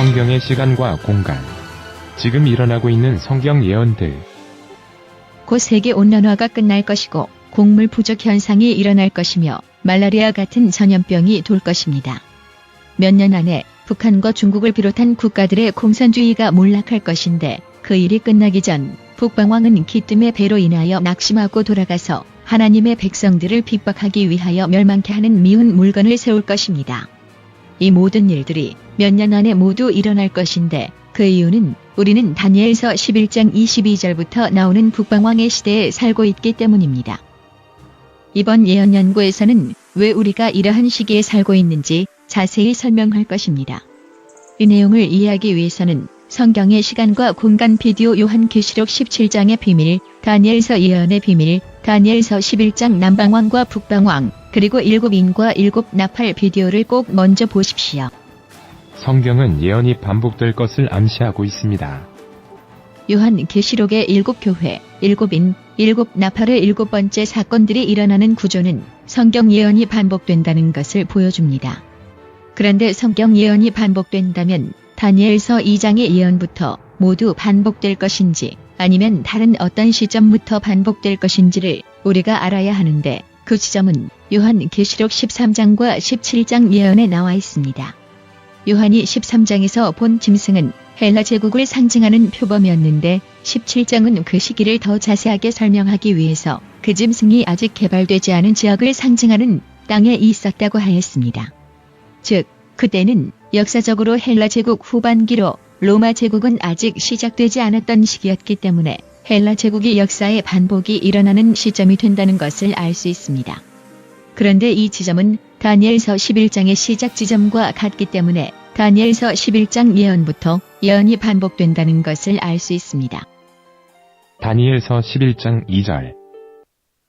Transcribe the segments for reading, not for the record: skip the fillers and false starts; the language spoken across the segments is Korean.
성경의 시간과 공간. 지금 일어나고 있는 성경 예언들. 곧 세계온난화가 끝날 것이고 곡물 부족 현상이 일어날 것이며 말라리아 같은 전염병이 돌 것입니다. 몇 년 안에 북한과 중국을 비롯한 국가들의 공산주의가 몰락할 것인데 그 일이 끝나기 전 북방왕은 기뜸의 배로 인하여 낙심하고 돌아가서 하나님의 백성들을 핍박하기 위하여 멸망케 하는 미운 물건을 세울 것입니다. 이 모든 일들이 몇 년 안에 모두 일어날 것인데 그 이유는 우리는 다니엘서 11장 22절부터 나오는 북방왕의 시대에 살고 있기 때문입니다. 이번 예언 연구에서는 왜 우리가 이러한 시기에 살고 있는지 자세히 설명할 것입니다. 이 내용을 이해하기 위해서는 성경의 시간과 공간 비디오 요한계시록 17장의 비밀, 다니엘서 예언의 비밀, 다니엘서 11장 남방왕과 북방왕, 그리고 7인과 7나팔 비디오를 꼭 먼저 보십시오. 성경은 예언이 반복될 것을 암시하고 있습니다. 요한계시록의 7교회, 7인, 7나팔의 7번째 사건들이 일어나는 구조는 성경 예언이 반복된다는 것을 보여줍니다. 그런데 성경 예언이 반복된다면 다니엘서 2장의 예언부터 모두 반복될 것인지 아니면 다른 어떤 시점부터 반복될 것인지를 우리가 알아야 하는데 그 지점은 요한계시록 13장과 17장 예언에 나와 있습니다. 요한이 13장에서 본 짐승은 헬라 제국을 상징하는 표범이었는데 17장은 그 시기를 더 자세하게 설명하기 위해서 그 짐승이 아직 개발되지 않은 지역을 상징하는 땅에 있었다고 하였습니다. 즉, 그때는 역사적으로 헬라 제국 후반기로 로마 제국은 아직 시작되지 않았던 시기였기 때문에 헬라 제국의 역사의 반복이 일어나는 시점이 된다는 것을 알 수 있습니다. 그런데 이 지점은 다니엘서 11장의 시작 지점과 같기 때문에 다니엘서 11장 예언부터 예언이 반복된다는 것을 알 수 있습니다. 다니엘서 11장 2절.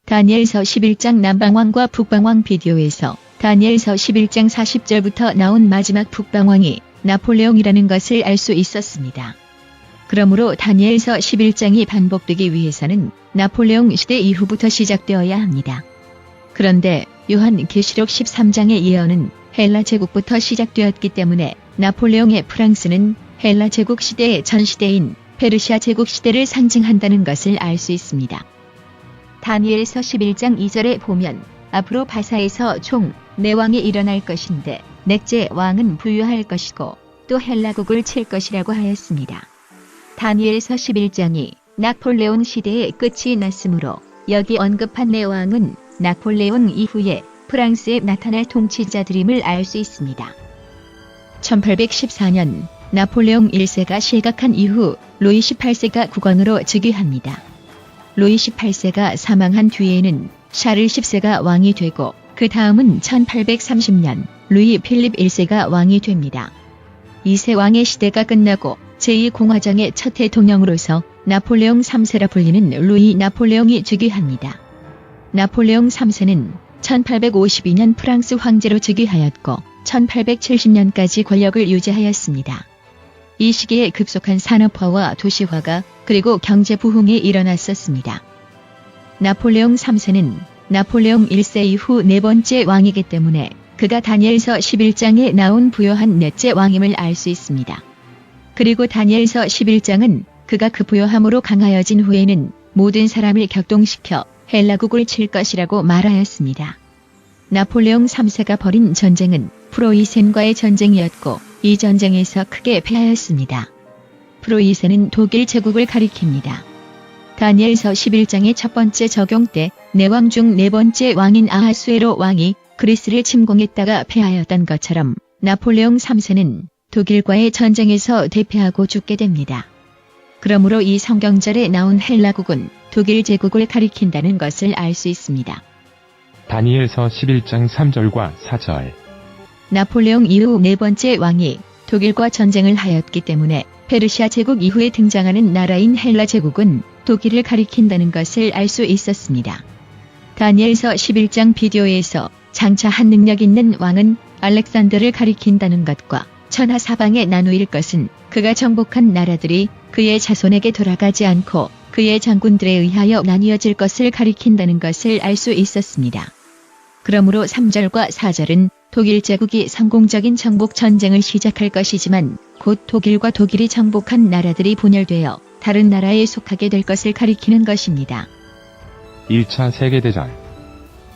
다니엘서 11장 남방왕과 북방왕 비디오에서 다니엘서 11장 40절부터 나온 마지막 북방왕이 나폴레옹이라는 것을 알 수 있었습니다. 그러므로 다니엘서 11장이 반복되기 위해서는 나폴레옹 시대 이후부터 시작되어야 합니다. 그런데 요한계시록 13장의 예언은 헬라 제국부터 시작되었기 때문에 나폴레옹의 프랑스는 헬라 제국 시대의 전시대인 페르시아 제국 시대를 상징한다는 것을 알 수 있습니다. 다니엘서 11장 2절에 보면 앞으로 바사에서 총 4왕이 일어날 것인데 넷째 왕은 부유할 것이고 또 헬라국을 칠 것이라고 하였습니다. 다니엘서 11장이 나폴레옹 시대의 끝이 났으므로 여기 언급한 4왕은 나폴레옹 이후에 프랑스에 나타날 통치자들임을 알 수 있습니다. 1814년 나폴레옹 1세가 실각한 이후 루이 18세가 국왕으로 즉위합니다. 루이 18세가 사망한 뒤에는 샤를 10세가 왕이 되고 그 다음은 1830년 루이 필립 1세가 왕이 됩니다. 2세 왕의 시대가 끝나고 제2공화정의 첫 대통령으로서 나폴레옹 3세라 불리는 루이 나폴레옹이 즉위합니다. 나폴레옹 3세는 1852년 프랑스 황제로 즉위하였고 1870년까지 권력을 유지하였습니다. 이 시기에 급속한 산업화와 도시화가 그리고 경제 부흥이 일어났었습니다. 나폴레옹 3세는 나폴레옹 1세 이후 4번째 왕이기 때문에 그가 다니엘서 11장에 나온 부요한 넷째 왕임을 알 수 있습니다. 그리고 다니엘서 11장은 그가 그 부요함으로 강하여진 후에는 모든 사람을 격동시켜 헬라국을 칠 것이라고 말하였습니다. 나폴레옹 3세가 벌인 전쟁은 프로이센과의 전쟁이었고 이 전쟁에서 크게 패하였습니다. 프로이센은 독일 제국을 가리킵니다. 다니엘서 11장의 첫 번째 적용 때 4왕 중 4번째 왕인 아하수에로 왕이 그리스를 침공했다가 패하였던 것처럼 나폴레옹 3세는 독일과의 전쟁에서 대패하고 죽게 됩니다. 그러므로 이 성경절에 나온 헬라국은 독일 제국을 가리킨다는 것을 알 수 있습니다. 다니엘서 11장 3절과 4절. 나폴레옹 이후 4번째 왕이 독일과 전쟁을 하였기 때문에 페르시아 제국 이후에 등장하는 나라인 헬라 제국은 독일을 가리킨다는 것을 알 수 있었습니다. 다니엘서 11장 비디오에서 장차 한 능력 있는 왕은 알렉산더를 가리킨다는 것과 천하 사방에 나누일 것은 그가 정복한 나라들이 그의 자손에게 돌아가지 않고 그의 장군들에 의하여 나뉘어질 것을 가리킨다는 것을 알 수 있었습니다. 그러므로 3절과 4절은 독일 제국이 성공적인 정복 전쟁을 시작할 것이지만 곧 독일과 독일이 정복한 나라들이 분열되어 다른 나라에 속하게 될 것을 가리키는 것입니다. 1차 세계대전.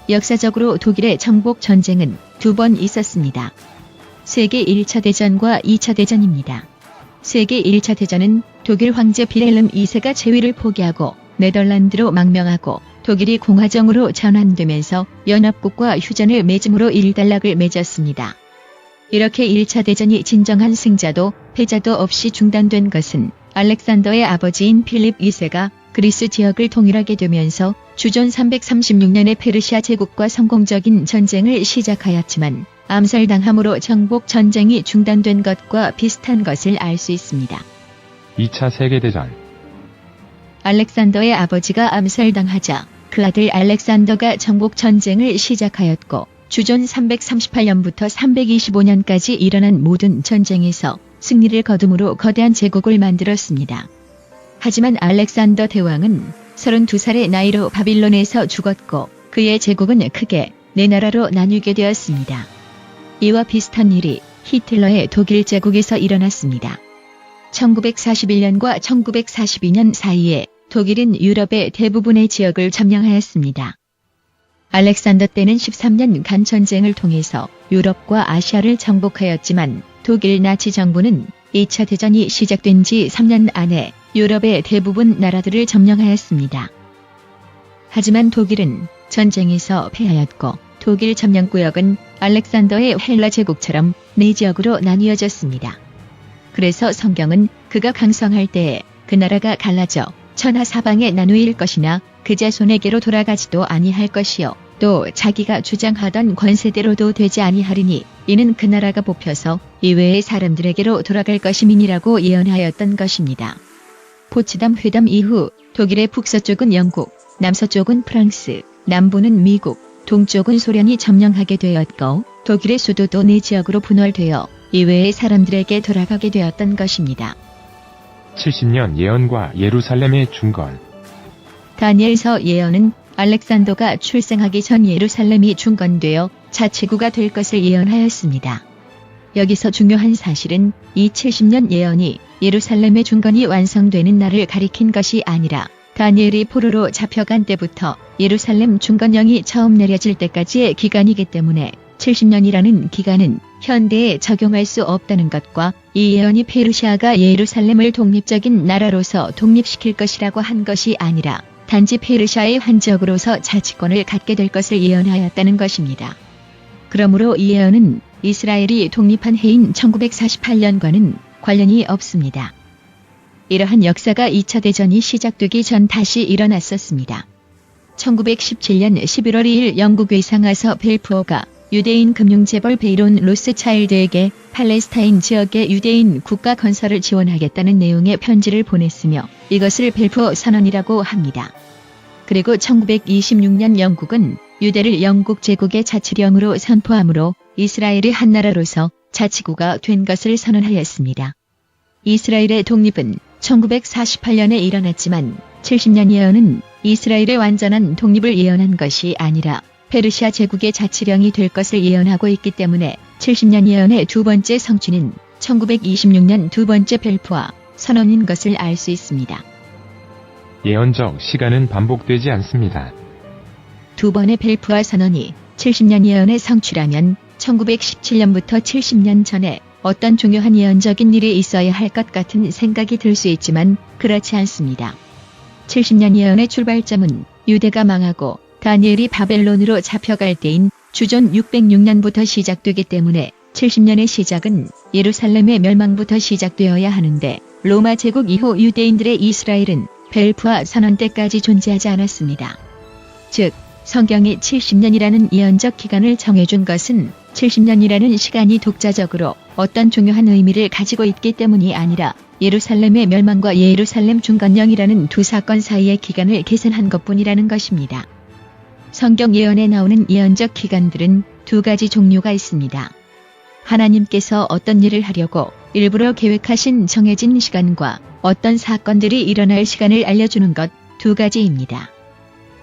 역사적으로 독일의 정복 전쟁은 2번 있었습니다. 세계 1차 대전과 2차 대전입니다. 세계 1차 대전은 독일 황제 빌헬름 2세가 제위를 포기하고 네덜란드로 망명하고 독일이 공화정으로 전환되면서 연합국과 휴전을 맺음으로 일단락을 맺었습니다. 이렇게 1차 대전이 진정한 승자도 패자도 없이 중단된 것은 알렉산더의 아버지인 필립 2세가 그리스 지역을 통일하게 되면서 주존 336년에 페르시아 제국과 성공적인 전쟁을 시작하였지만 암살당함으로 정복 전쟁이 중단된 것과 비슷한 것을 알 수 있습니다. 2차 세계대전. 알렉산더의 아버지가 암살당하자 그 아들 알렉산더가 정복 전쟁을 시작하였고 주존 338년부터 325년까지 일어난 모든 전쟁에서 승리를 거둠으로 거대한 제국을 만들었습니다. 하지만 알렉산더 대왕은 32살의 나이로 바빌론에서 죽었고 그의 제국은 크게 4나라로 나뉘게 되었습니다. 이와 비슷한 일이 히틀러의 독일 제국에서 일어났습니다. 1941년과 1942년 사이에 독일은 유럽의 대부분의 지역을 점령하였습니다. 알렉산더 때는 13년간 전쟁을 통해서 유럽과 아시아를 정복하였지만 독일 나치 정부는 2차 대전이 시작된 지 3년 안에 유럽의 대부분 나라들을 점령하였습니다. 하지만 독일은 전쟁에서 패하였고 독일 점령구역은 알렉산더의 헬라 제국처럼 4지역으로 나뉘어졌습니다. 그래서 성경은 그가 강성할 때에 그 나라가 갈라져 천하 사방에 나누일 것이나 그 자손에게로 돌아가지도 아니할 것이요 또 자기가 주장하던 권세대로도 되지 아니하리니 이는 그 나라가 뽑혀서 이외의 사람들에게로 돌아갈 것임이니라고 예언하였던 것입니다. 포츠담 회담 이후 독일의 북서쪽은 영국, 남서쪽은 프랑스, 남부는 미국, 동쪽은 소련이 점령하게 되었고 독일의 수도도 4지역으로 분할되어 이외의 사람들에게 돌아가게 되었던 것입니다. 70년 예언과 예루살렘의 중건. 다니엘서 예언은 알렉산더가 출생하기 전 예루살렘이 중건되어 자치구가 될 것을 예언하였습니다. 여기서 중요한 사실은 이 70년 예언이 예루살렘의 중건이 완성되는 날을 가리킨 것이 아니라 다니엘이 포로로 잡혀간 때부터 예루살렘 중건령이 처음 내려질 때까지의 기간이기 때문에 70년이라는 기간은 현대에 적용할 수 없다는 것과 이 예언이 페르시아가 예루살렘을 독립적인 나라로서 독립시킬 것이라고 한 것이 아니라 단지 페르시아의 한 지역으로서 자치권을 갖게 될 것을 예언하였다는 것입니다. 그러므로 이 예언은 이스라엘이 독립한 해인 1948년과는 관련이 없습니다. 이러한 역사가 2차 대전이 시작되기 전 다시 일어났었습니다. 1917년 11월 2일 영국 외상하서 벨푸어가 유대인 금융재벌 베이론 로스차일드에게 팔레스타인 지역의 유대인 국가 건설을 지원하겠다는 내용의 편지를 보냈으며 이것을 벨푸어 선언이라고 합니다. 그리고 1926년 영국은 유대를 영국 제국의 자치령으로 선포하므로 이스라엘의 한 나라로서 자치구가 된 것을 선언하였습니다. 이스라엘의 독립은 1948년에 일어났지만 70년 예언은 이스라엘의 완전한 독립을 예언한 것이 아니라 페르시아 제국의 자치령이 될 것을 예언하고 있기 때문에 70년 예언의 두 번째 성취는 1926년 두 번째 벨푸아 선언인 것을 알 수 있습니다. 예언적 시간은 반복되지 않습니다. 두 번의 벨푸아 선언이 70년 예언의 성취라면 1917년부터 70년 전에 어떤 중요한 예언적인 일이 있어야 할 것 같은 생각이 들 수 있지만 그렇지 않습니다. 70년 예언의 출발점은 유대가 망하고 다니엘이 바벨론으로 잡혀갈 때인 주존 606년부터 시작되기 때문에 70년의 시작은 예루살렘의 멸망부터 시작되어야 하는데 로마 제국 이후 유대인들의 이스라엘은 벨푸아 선언 때까지 존재하지 않았습니다. 즉 성경이 70년이라는 예언적 기간을 정해준 것은 70년이라는 시간이 독자적으로 어떤 중요한 의미를 가지고 있기 때문이 아니라 예루살렘의 멸망과 예루살렘 중건령이라는 두 사건 사이의 기간을 계산한 것뿐이라는 것입니다. 성경 예언에 나오는 예언적 기간들은 두 가지 종류가 있습니다. 하나님께서 어떤 일을 하려고 일부러 계획하신 정해진 시간과 어떤 사건들이 일어날 시간을 알려주는 것 두 가지입니다.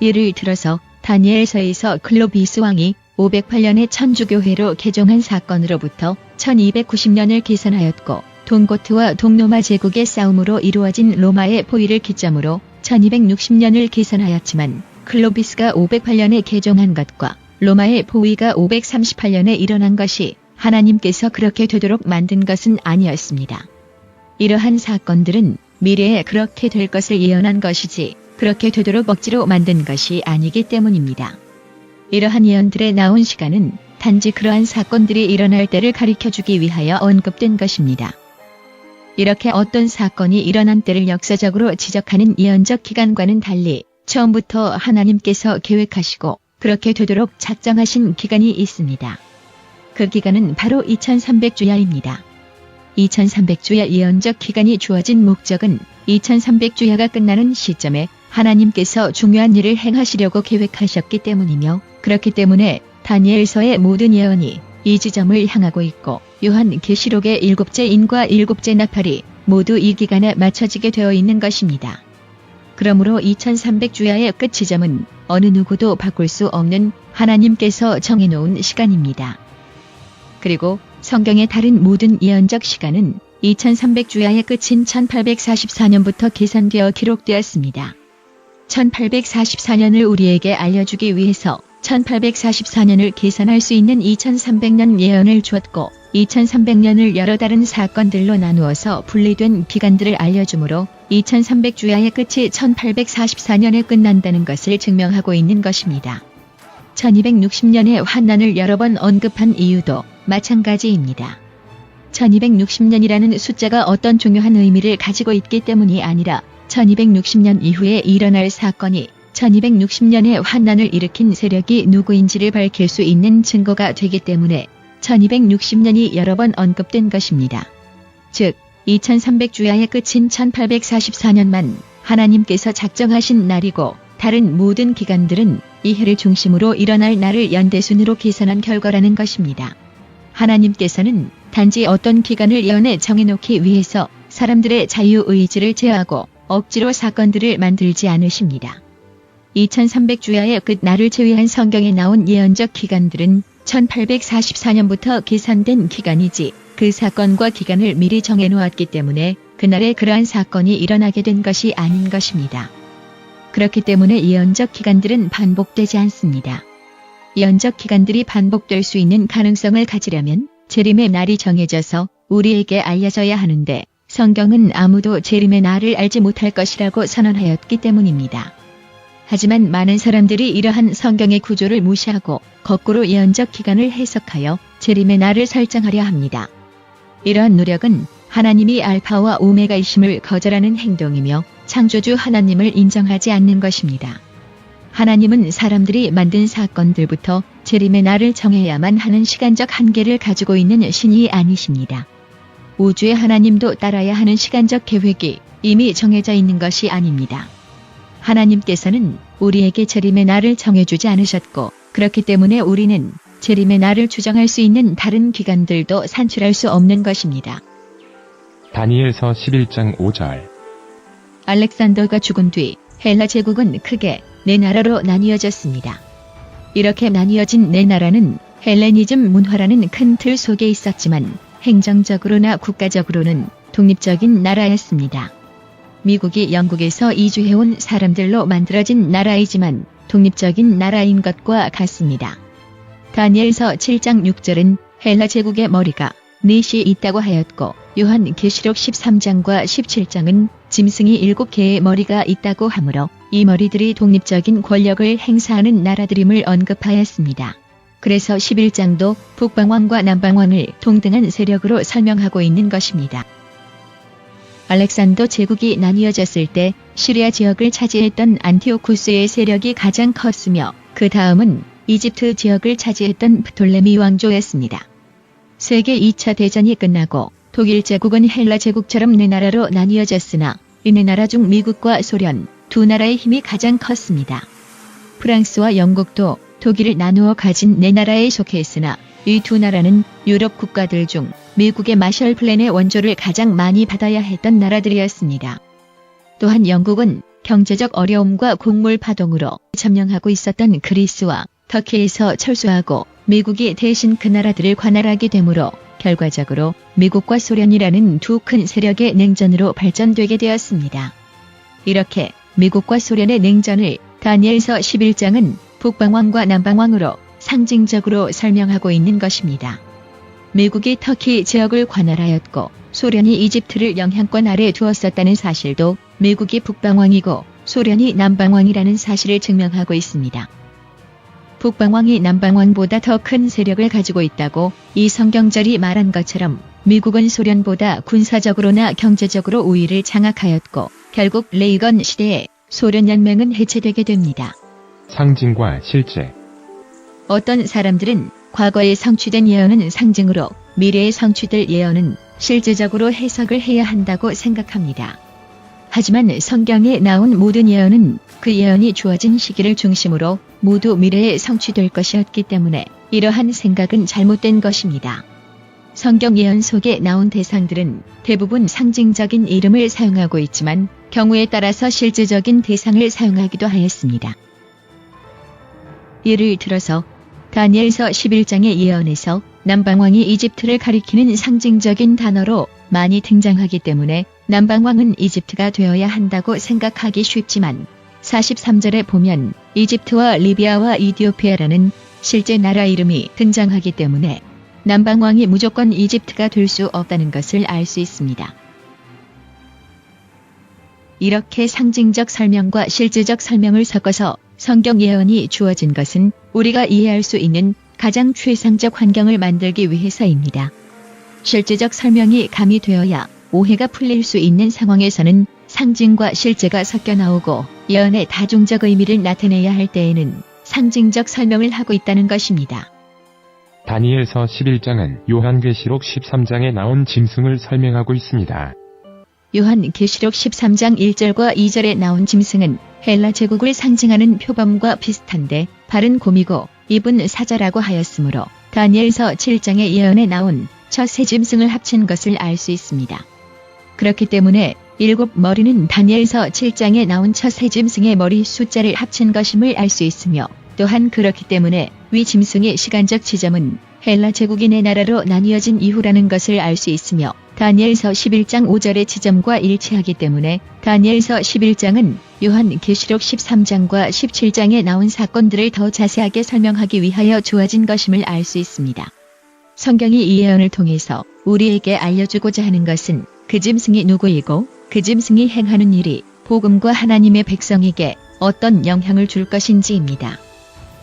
예를 들어서 다니엘서에서 클로비스 왕이 508년에 천주교회로 개종한 사건으로부터 1290년을 계산하였고 동고트와 동로마 제국의 싸움으로 이루어진 로마의 포위를 기점으로 1260년을 계산하였지만 클로비스가 508년에 개종한 것과 로마의 포위가 538년에 일어난 것이 하나님께서 그렇게 되도록 만든 것은 아니었습니다. 이러한 사건들은 미래에 그렇게 될 것을 예언한 것이지 그렇게 되도록 억지로 만든 것이 아니기 때문입니다. 이러한 예언들에 나온 시간은 단지 그러한 사건들이 일어날 때를 가리켜주기 위하여 언급된 것입니다. 이렇게 어떤 사건이 일어난 때를 역사적으로 지적하는 예언적 기간과는 달리 처음부터 하나님께서 계획하시고 그렇게 되도록 작정하신 기간이 있습니다. 그 기간은 바로 2300주야입니다. 2300주야 예언적 기간이 주어진 목적은 2300주야가 끝나는 시점에 하나님께서 중요한 일을 행하시려고 계획하셨기 때문이며 그렇기 때문에 다니엘서의 모든 예언이 이 지점을 향하고 있고 요한계시록의 7째 인과 7째 나팔이 모두 이 기간에 맞춰지게 되어 있는 것입니다. 그러므로 2300주야의 끝 지점은 어느 누구도 바꿀 수 없는 하나님께서 정해놓은 시간입니다. 그리고 성경의 다른 모든 예언적 시간은 2300주야의 끝인 1844년부터 계산되어 기록되었습니다. 1844년을 우리에게 알려주기 위해서 1844년을 계산할 수 있는 2300년 예언을 주었고 2300년을 여러 다른 사건들로 나누어서 분리된 기간들을 알려주므로 2300주야의 끝이 1844년에 끝난다는 것을 증명하고 있는 것입니다. 1260년의 환난을 여러 번 언급한 이유도 마찬가지입니다. 1260년이라는 숫자가 어떤 중요한 의미를 가지고 있기 때문이 아니라 1260년 이후에 일어날 사건이 1260년의 환난을 일으킨 세력이 누구인지를 밝힐 수 있는 증거가 되기 때문에 1260년이 여러 번 언급된 것입니다. 즉, 2300주야의 끝인 1844년만 하나님께서 작정하신 날이고 다른 모든 기간들은 이 해를 중심으로 일어날 날을 연대순으로 계산한 결과라는 것입니다. 하나님께서는 단지 어떤 기간을 예언에 정해놓기 위해서 사람들의 자유의지를 제어하고 억지로 사건들을 만들지 않으십니다. 2300주야의 끝 날을 제외한 성경에 나온 예언적 기간들은 1844년부터 계산된 기간이지 그 사건과 기간을 미리 정해놓았기 때문에 그날에 그러한 사건이 일어나게 된 것이 아닌 것입니다. 그렇기 때문에 예언적 기간들은 반복되지 않습니다. 예언적 기간들이 반복될 수 있는 가능성을 가지려면 재림의 날이 정해져서 우리에게 알려져야 하는데 성경은 아무도 재림의 날을 알지 못할 것이라고 선언하였기 때문입니다. 하지만 많은 사람들이 이러한 성경의 구조를 무시하고 거꾸로 예언적 기간을 해석하여 재림의 날을 설정하려 합니다. 이러한 노력은 하나님이 알파와 오메가이심을 거절하는 행동이며 창조주 하나님을 인정하지 않는 것입니다. 하나님은 사람들이 만든 사건들부터 재림의 날을 정해야만 하는 시간적 한계를 가지고 있는 신이 아니십니다. 우주의 하나님도 따라야 하는 시간적 계획이 이미 정해져 있는 것이 아닙니다. 하나님께서는 우리에게 재림의 날을 정해주지 않으셨고 그렇기 때문에 우리는 재림의 날을 주장할 수 있는 다른 기간들도 산출할 수 없는 것입니다. 다니엘서 11장 5절. 알렉산더가 죽은 뒤 헬라 제국은 크게 네 나라로 나뉘어졌습니다. 이렇게 나뉘어진 네 나라는 헬레니즘 문화라는 큰 틀 속에 있었지만 행정적으로나 국가적으로는 독립적인 나라였습니다. 미국이 영국에서 이주해온 사람들로 만들어진 나라이지만 독립적인 나라인 것과 같습니다. 다니엘서 7장 6절은 헬라 제국의 머리가 넷이 있다고 하였고 요한계시록 13장과 17장은 짐승이 7개의 머리가 있다고 하므로 이 머리들이 독립적인 권력을 행사하는 나라들임을 언급하였습니다. 그래서 11장도 북방왕과 남방왕을 동등한 세력으로 설명하고 있는 것입니다. 알렉산더 제국이 나뉘어졌을 때 시리아 지역을 차지했던 안티오쿠스의 세력이 가장 컸으며 그 다음은 이집트 지역을 차지했던 프톨레미 왕조였습니다. 세계 2차 대전이 끝나고 독일 제국은 헬라 제국처럼 네 나라로 나뉘어졌으나 이 네 나라 중 미국과 소련 두 나라의 힘이 가장 컸습니다. 프랑스와 영국도 독일을 나누어 가진 네 나라에 속했으나 이 두 나라는 유럽 국가들 중 미국의 마셜 플랜의 원조를 가장 많이 받아야 했던 나라들이었습니다. 또한 영국은 경제적 어려움과 곡물 파동으로 점령하고 있었던 그리스와 터키에서 철수하고 미국이 대신 그 나라들을 관할하게 되므로 결과적으로 미국과 소련이라는 두 큰 세력의 냉전으로 발전되게 되었습니다. 이렇게 미국과 소련의 냉전을 다니엘서 11장은 북방왕과 남방왕으로 상징적으로 설명하고 있는 것입니다. 미국이 터키 지역을 관할하였고 소련이 이집트를 영향권 아래 두었었다는 사실도 미국이 북방왕이고 소련이 남방왕이라는 사실을 증명하고 있습니다. 북방왕이 남방왕보다 더 큰 세력을 가지고 있다고 이 성경절이 말한 것처럼 미국은 소련보다 군사적으로나 경제적으로 우위를 장악하였고 결국 레이건 시대에 소련연맹은 해체되게 됩니다. 상징과 실제. 어떤 사람들은 과거에 성취된 예언은 상징으로 미래에 성취될 예언은 실제적으로 해석을 해야 한다고 생각합니다. 하지만 성경에 나온 모든 예언은 그 예언이 주어진 시기를 중심으로 모두 미래에 성취될 것이었기 때문에 이러한 생각은 잘못된 것입니다. 성경 예언 속에 나온 대상들은 대부분 상징적인 이름을 사용하고 있지만 경우에 따라서 실제적인 대상을 사용하기도 하였습니다. 예를 들어서 다니엘서 11장의 예언에서 남방왕이 이집트를 가리키는 상징적인 단어로 많이 등장하기 때문에 남방왕은 이집트가 되어야 한다고 생각하기 쉽지만 43절에 보면 이집트와 리비아와 이디오피아라는 실제 나라 이름이 등장하기 때문에 남방왕이 무조건 이집트가 될 수 없다는 것을 알 수 있습니다. 이렇게 상징적 설명과 실제적 설명을 섞어서 성경 예언이 주어진 것은 우리가 이해할 수 있는 가장 최상적 환경을 만들기 위해서입니다. 실제적 설명이 가미되어야 오해가 풀릴 수 있는 상황에서는 상징과 실제가 섞여 나오고 예언의 다중적 의미를 나타내야 할 때에는 상징적 설명을 하고 있다는 것입니다. 다니엘서 11장은 요한계시록 13장에 나온 짐승을 설명하고 있습니다. 요한계시록 13장 1절과 2절에 나온 짐승은 헬라 제국을 상징하는 표범과 비슷한데 발은 곰이고 입은 사자라고 하였으므로 다니엘서 7장의 예언에 나온 첫 새 짐승을 합친 것을 알 수 있습니다. 그렇기 때문에 7머리는 다니엘서 7장에 나온 첫 새 짐승의 머리 숫자를 합친 것임을 알 수 있으며 또한 그렇기 때문에 위 짐승의 시간적 지점은 헬라 제국인의 나라로 나뉘어진 이후라는 것을 알 수 있으며 다니엘서 11장 5절의 지점과 일치하기 때문에 다니엘서 11장은 요한계시록 13장과 17장에 나온 사건들을 더 자세하게 설명하기 위하여 주어진 것임을 알 수 있습니다. 성경이 이 예언을 통해서 우리에게 알려주고자 하는 것은 그 짐승이 누구이고 그 짐승이 행하는 일이 복음과 하나님의 백성에게 어떤 영향을 줄 것인지입니다.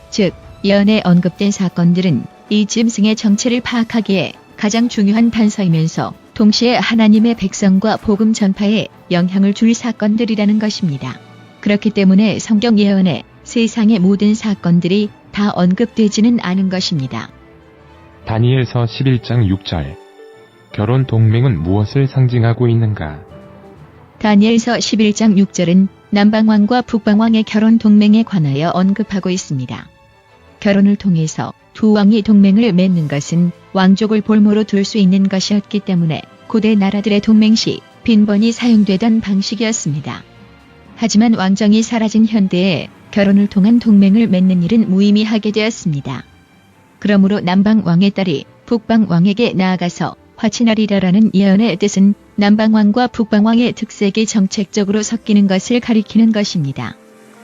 즉, 예언에 언급된 사건들은 이 짐승의 정체를 파악하기에 가장 중요한 단서이면서 동시에 하나님의 백성과 복음 전파에 영향을 줄 사건들이라는 것입니다. 그렇기 때문에 성경 예언에 세상의 모든 사건들이 다 언급되지는 않은 것입니다. 다니엘서 11장 6절. 결혼 동맹은 무엇을 상징하고 있는가? 다니엘서 11장 6절은 남방왕과 북방왕의 결혼 동맹에 관하여 언급하고 있습니다. 결혼을 통해서 두 왕이 동맹을 맺는 것은 왕족을 볼모로 둘 수 있는 것이었기 때문에 고대 나라들의 동맹 시 빈번히 사용되던 방식이었습니다. 하지만 왕정이 사라진 현대에 결혼을 통한 동맹을 맺는 일은 무의미하게 되었습니다. 그러므로 남방왕의 딸이 북방왕에게 나아가서 화친하리라라는 예언의 뜻은 남방왕과 북방왕의 특색이 정책적으로 섞이는 것을 가리키는 것입니다.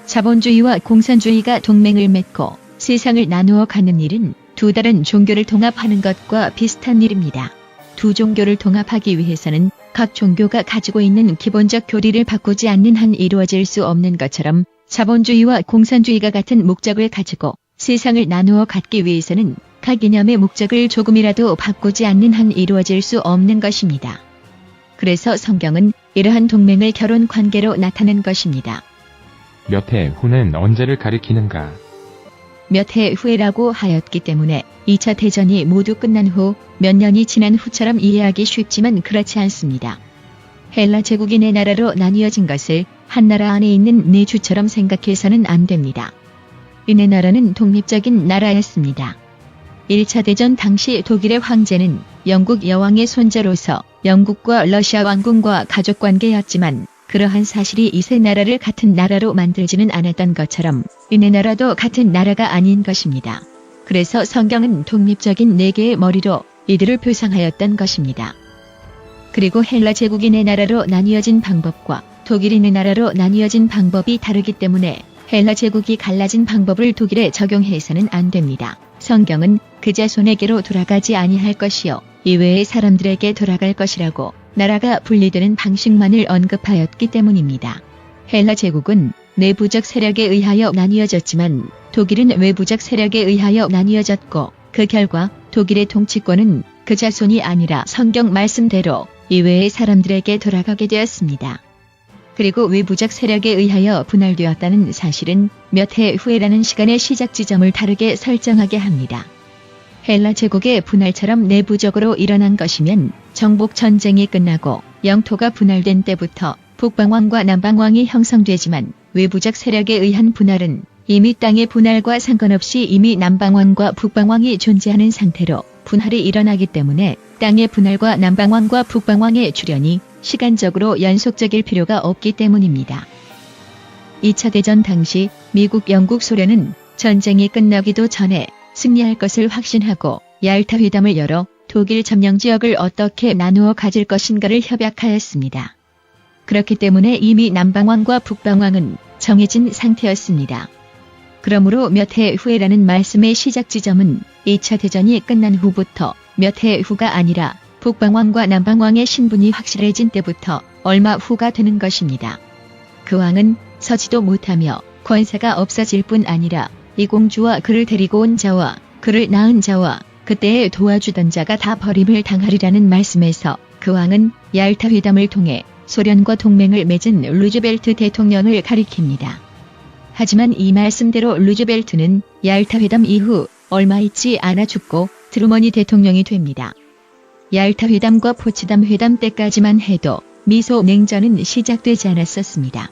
자본주의와 공산주의가 동맹을 맺고 세상을 나누어 가는 일은 두 다른 종교를 통합하는 것과 비슷한 일입니다. 두 종교를 통합하기 위해서는 각 종교가 가지고 있는 기본적 교리를 바꾸지 않는 한 이루어질 수 없는 것처럼 자본주의와 공산주의가 같은 목적을 가지고 세상을 나누어 갖기 위해서는 각 이념의 목적을 조금이라도 바꾸지 않는 한 이루어질 수 없는 것입니다. 그래서 성경은 이러한 동맹을 결혼 관계로 나타낸 것입니다. 몇 해 후는 언제를 가리키는가? 몇 해 후에라고 하였기 때문에 2차 대전이 모두 끝난 후 몇 년이 지난 후처럼 이해하기 쉽지만 그렇지 않습니다. 헬라 제국인의 나라로 나뉘어진 것을 한 나라 안에 있는 네 주처럼 생각해서는 안 됩니다. 이네 나라는 독립적인 나라였습니다. 1차 대전 당시 독일의 황제는 영국 여왕의 손자로서 영국과 러시아 왕궁과 가족관계였지만 그러한 사실이 이 세 나라를 같은 나라로 만들지는 않았던 것처럼 이네 나라도 같은 나라가 아닌 것입니다. 그래서 성경은 독립적인 네 개의 머리로 이들을 표상하였던 것입니다. 그리고 헬라 제국인의 나라로 나뉘어진 방법과 독일인의 나라로 나뉘어진 방법이 다르기 때문에 헬라 제국이 갈라진 방법을 독일에 적용해서는 안 됩니다. 성경은 그 자손에게로 돌아가지 아니할 것이요 이외의 사람들에게 돌아갈 것이라고 나라가 분리되는 방식만을 언급하였기 때문입니다. 헬라 제국은 내부적 세력에 의하여 나뉘어졌지만 독일은 외부적 세력에 의하여 나뉘어졌고 그 결과 독일의 통치권은 그 자손이 아니라 성경 말씀대로 이외의 사람들에게 돌아가게 되었습니다. 그리고 외부적 세력에 의하여 분할되었다는 사실은 몇 해 후에라는 시간의 시작 지점을 다르게 설정하게 합니다. 헬라 제국의 분할처럼 내부적으로 일어난 것이면 정복 전쟁이 끝나고 영토가 분할된 때부터 북방왕과 남방왕이 형성되지만 외부적 세력에 의한 분할은 이미 땅의 분할과 상관없이 이미 남방왕과 북방왕이 존재하는 상태로 분할이 일어나기 때문에 땅의 분할과 남방왕과 북방왕의 출현이 시간적으로 연속적일 필요가 없기 때문입니다. 2차 대전 당시 미국, 영국, 소련은 전쟁이 끝나기도 전에 승리할 것을 확신하고 얄타 회담을 열어 독일 점령 지역을 어떻게 나누어 가질 것인가를 협약하였습니다. 그렇기 때문에 이미 남방왕과 북방왕은 정해진 상태였습니다. 그러므로 몇 해 후에라는 말씀의 시작 지점은 2차 대전이 끝난 후부터 몇 해 후가 아니라 북방왕과 남방왕의 신분이 확실해진 때부터 얼마 후가 되는 것입니다. 그 왕은 서지도 못하며 권세가 없어질 뿐 아니라 이 공주와 그를 데리고 온 자와 그를 낳은 자와 그때에 도와주던 자가 다 버림을 당하리라는 말씀에서 그 왕은 얄타 회담을 통해 소련과 동맹을 맺은 루즈벨트 대통령을 가리킵니다. 하지만 이 말씀대로 루즈벨트는 얄타 회담 이후 얼마 있지 않아 죽고 트루먼이 대통령이 됩니다. 얄타 회담과 포츠담 회담 때까지만 해도 미소 냉전은 시작되지 않았었습니다.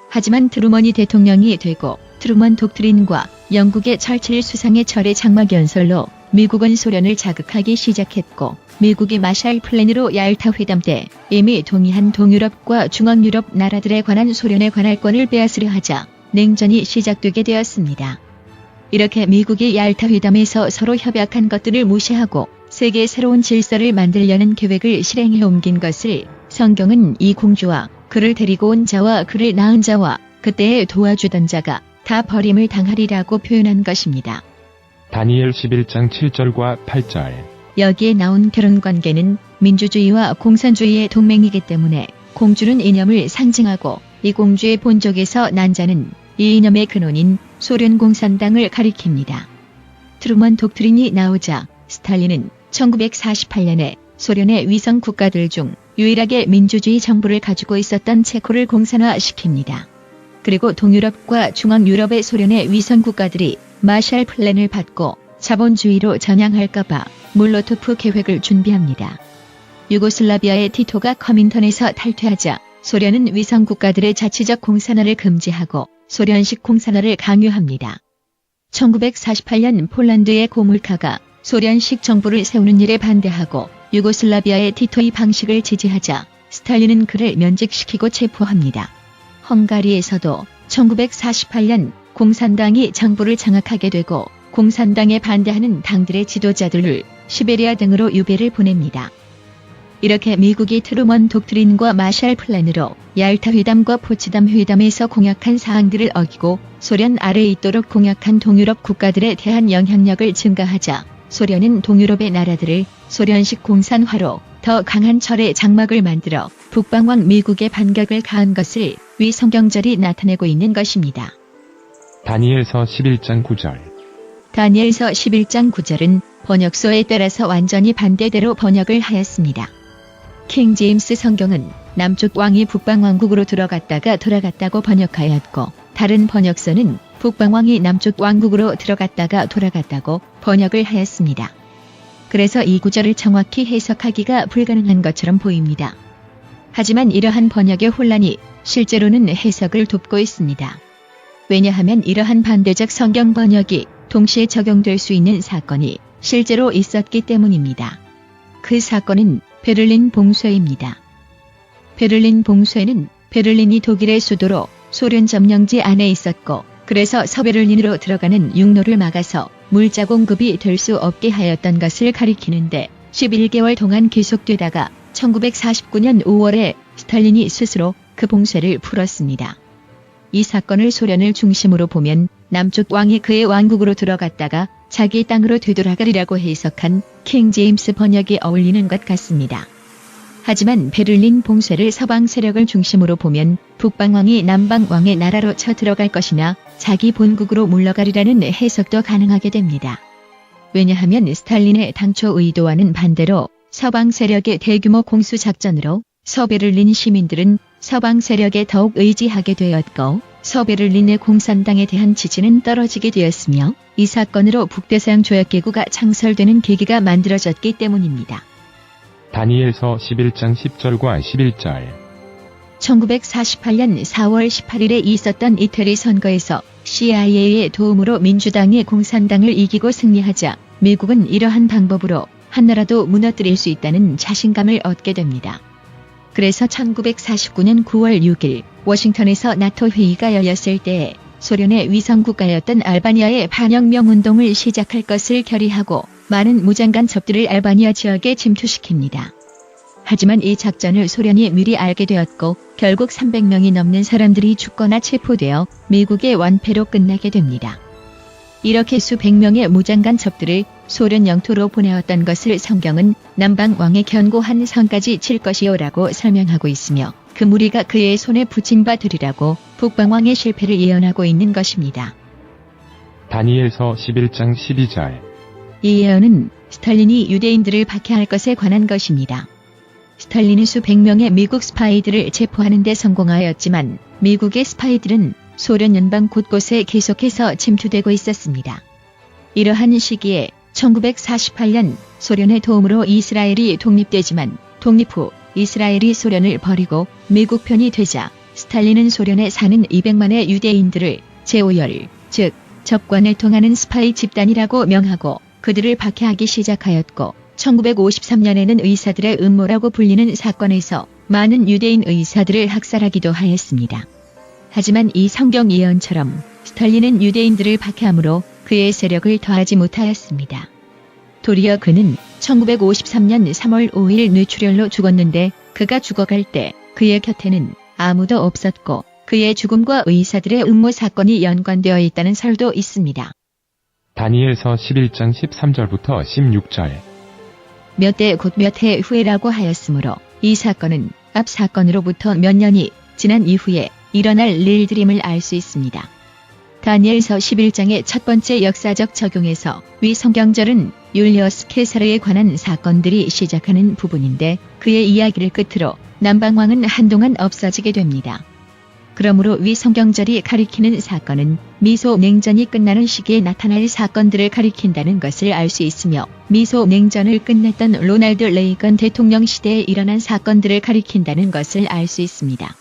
하지만 트루먼이 대통령이 되고 트루먼 독트린과 영국의 철칠 수상의 철의 장막 연설로 미국은 소련을 자극하기 시작했고 미국이 마샬 플랜으로 얄타 회담 때 이미 동의한 동유럽과 중앙유럽 나라들에 관한 소련의 관할권을 빼앗으려 하자 냉전이 시작되게 되었습니다. 이렇게 미국이 얄타 회담에서 서로 협약한 것들을 무시하고 세계의 새로운 질서를 만들려는 계획을 실행해 옮긴 것을 성경은 이 공주와 그를 데리고 온 자와 그를 낳은 자와 그때에 도와주던 자가 다 버림을 당하리라고 표현한 것입니다. 다니엘 11장 7절과 8절. 여기에 나온 결혼관계는 민주주의와 공산주의의 동맹이기 때문에 공주는 이념을 상징하고 이 공주의 본족에서 난 자는 이 이념의 근원인 소련 공산당을 가리킵니다. 트루먼 독트린이 나오자 스탈린은 1948년에 소련의 위성 국가들 중 유일하게 민주주의 정부를 가지고 있었던 체코를 공산화시킵니다. 그리고 동유럽과 중앙유럽의 소련의 위성 국가들이 마샬 플랜을 받고 자본주의로 전향할까봐 몰로토프 계획을 준비합니다. 유고슬라비아의 티토가 커민턴에서 탈퇴하자 소련은 위성 국가들의 자치적 공산화를 금지하고 소련식 공산화를 강요합니다. 1948년 폴란드의 고물카가 소련식 정부를 세우는 일에 반대하고 유고슬라비아의 티토의 방식을 지지하자 스탈린은 그를 면직시키고 체포합니다. 헝가리에서도 1948년 공산당이 정부를 장악하게 되고 공산당에 반대하는 당들의 지도자들을 시베리아 등으로 유배를 보냅니다. 이렇게 미국이 트루먼 독트린과 마샬 플랜으로 얄타 회담과 포츠담 회담에서 공약한 사항들을 어기고 소련 아래에 있도록 공약한 동유럽 국가들에 대한 영향력을 증가하자 소련은 동유럽의 나라들을 소련식 공산화로 더 강한 철의 장막을 만들어 북방왕 미국의 반격을 가한 것을 위 성경절이 나타내고 있는 것입니다. 다니엘서 11장 9절. 다니엘서 11장 9절은 번역소에 따라서 완전히 반대대로 번역을 하였습니다. 킹 제임스 성경은 남쪽 왕이 북방왕국으로 들어갔다가 돌아갔다고 번역하였고 다른 번역서는 북방왕이 남쪽 왕국으로 들어갔다가 돌아갔다고 번역을 하였습니다. 그래서 이 구절을 정확히 해석하기가 불가능한 것처럼 보입니다. 하지만 이러한 번역의 혼란이 실제로는 해석을 돕고 있습니다. 왜냐하면 이러한 반대적 성경 번역이 동시에 적용될 수 있는 사건이 실제로 있었기 때문입니다. 그 사건은 베를린 봉쇄입니다. 베를린 봉쇄는 베를린이 독일의 수도로 소련 점령지 안에 있었고 그래서 서베를린으로 들어가는 육로를 막아서 물자 공급이 될 수 없게 하였던 것을 가리키는데 11개월 동안 계속되다가 1949년 5월에 스탈린이 스스로 그 봉쇄를 풀었습니다. 이 사건을 소련을 중심으로 보면 남쪽 왕이 그의 왕국으로 들어갔다가 자기 땅으로 되돌아가리라고 해석한 킹 제임스 번역이 어울리는 것 같습니다. 하지만 베를린 봉쇄를 서방 세력을 중심으로 보면 북방왕이 남방왕의 나라로 쳐들어갈 것이나 자기 본국으로 물러가리라는 해석도 가능하게 됩니다. 왜냐하면 스탈린의 당초 의도와는 반대로 서방 세력의 대규모 공수작전으로 서베를린 시민들은 서방 세력에 더욱 의지하게 되었고 서베를린의 공산당에 대한 지지는 떨어지게 되었으며 이 사건으로 북대서양 조약기구가 창설되는 계기가 만들어졌기 때문입니다. 다니엘서 11장 10절과 11절 1948년 4월 18일에 있었던 이태리 선거에서 CIA의 도움으로 민주당이 공산당을 이기고 승리하자 미국은 이러한 방법으로 한나라도 무너뜨릴 수 있다는 자신감을 얻게 됩니다. 그래서 1949년 9월 6일 워싱턴에서 나토 회의가 열렸을 때에 소련의 위성국가였던 알바니아의 반혁명 운동을 시작할 것을 결의하고 많은 무장관 접들을 알바니아 지역에 침투시킵니다. 하지만 이 작전을 소련이 미리 알게 되었고 결국 300명이 넘는 사람들이 죽거나 체포되어 미국의 완패로 끝나게 됩니다. 이렇게 수백 명의 무장관 접들을 소련 영토로 보내었던 것을 성경은 남방왕의 견고한 성까지 칠 것이요라고 설명하고 있으며 그 무리가 그의 손에 붙임 바 되리라고 북방왕의 실패를 예언하고 있는 것입니다. 다니엘서 11장 12절 이 예언은 스탈린이 유대인들을 박해할 것에 관한 것입니다. 스탈린은 수백 명의 미국 스파이들을 체포하는 데 성공하였지만 미국의 스파이들은 소련 연방 곳곳에 계속해서 침투되고 있었습니다. 이러한 시기에 1948년 소련의 도움으로 이스라엘이 독립되지만 독립 후 이스라엘이 소련을 버리고 미국 편이 되자 스탈린은 소련에 사는 200만의 유대인들을 제5열, 즉 적관을 통하는 스파이 집단이라고 명하고 그들을 박해하기 시작하였고 1953년에는 의사들의 음모라고 불리는 사건에서 많은 유대인 의사들을 학살하기도 하였습니다. 하지만 이 성경 예언처럼 스탈린은 유대인들을 박해함으로 그의 세력을 더하지 못하였습니다. 도리어 그는 1953년 3월 5일 뇌출혈로 죽었는데 그가 죽어갈 때 그의 곁에는 아무도 없었고 그의 죽음과 의사들의 음모 사건이 연관되어 있다는 설도 있습니다. 다니엘서 11장 13절부터 16절 몇 대 곧 몇 해 후에라고 하였으므로 이 사건은 앞 사건으로부터 몇 년이 지난 이후에 일어날 일들임을 알 수 있습니다. 다니엘서 11장의 첫 번째 역사적 적용에서 위 성경절은 율리어스 케사르에 관한 사건들이 시작하는 부분인데 그의 이야기를 끝으로 남방왕은 한동안 없어지게 됩니다. 그러므로 위 성경절이 가리키는 사건은 미소 냉전이 끝나는 시기에 나타날 사건들을 가리킨다는 것을 알 수 있으며 미소 냉전을 끝냈던 로널드 레이건 대통령 시대에 일어난 사건들을 가리킨다는 것을 알 수 있습니다.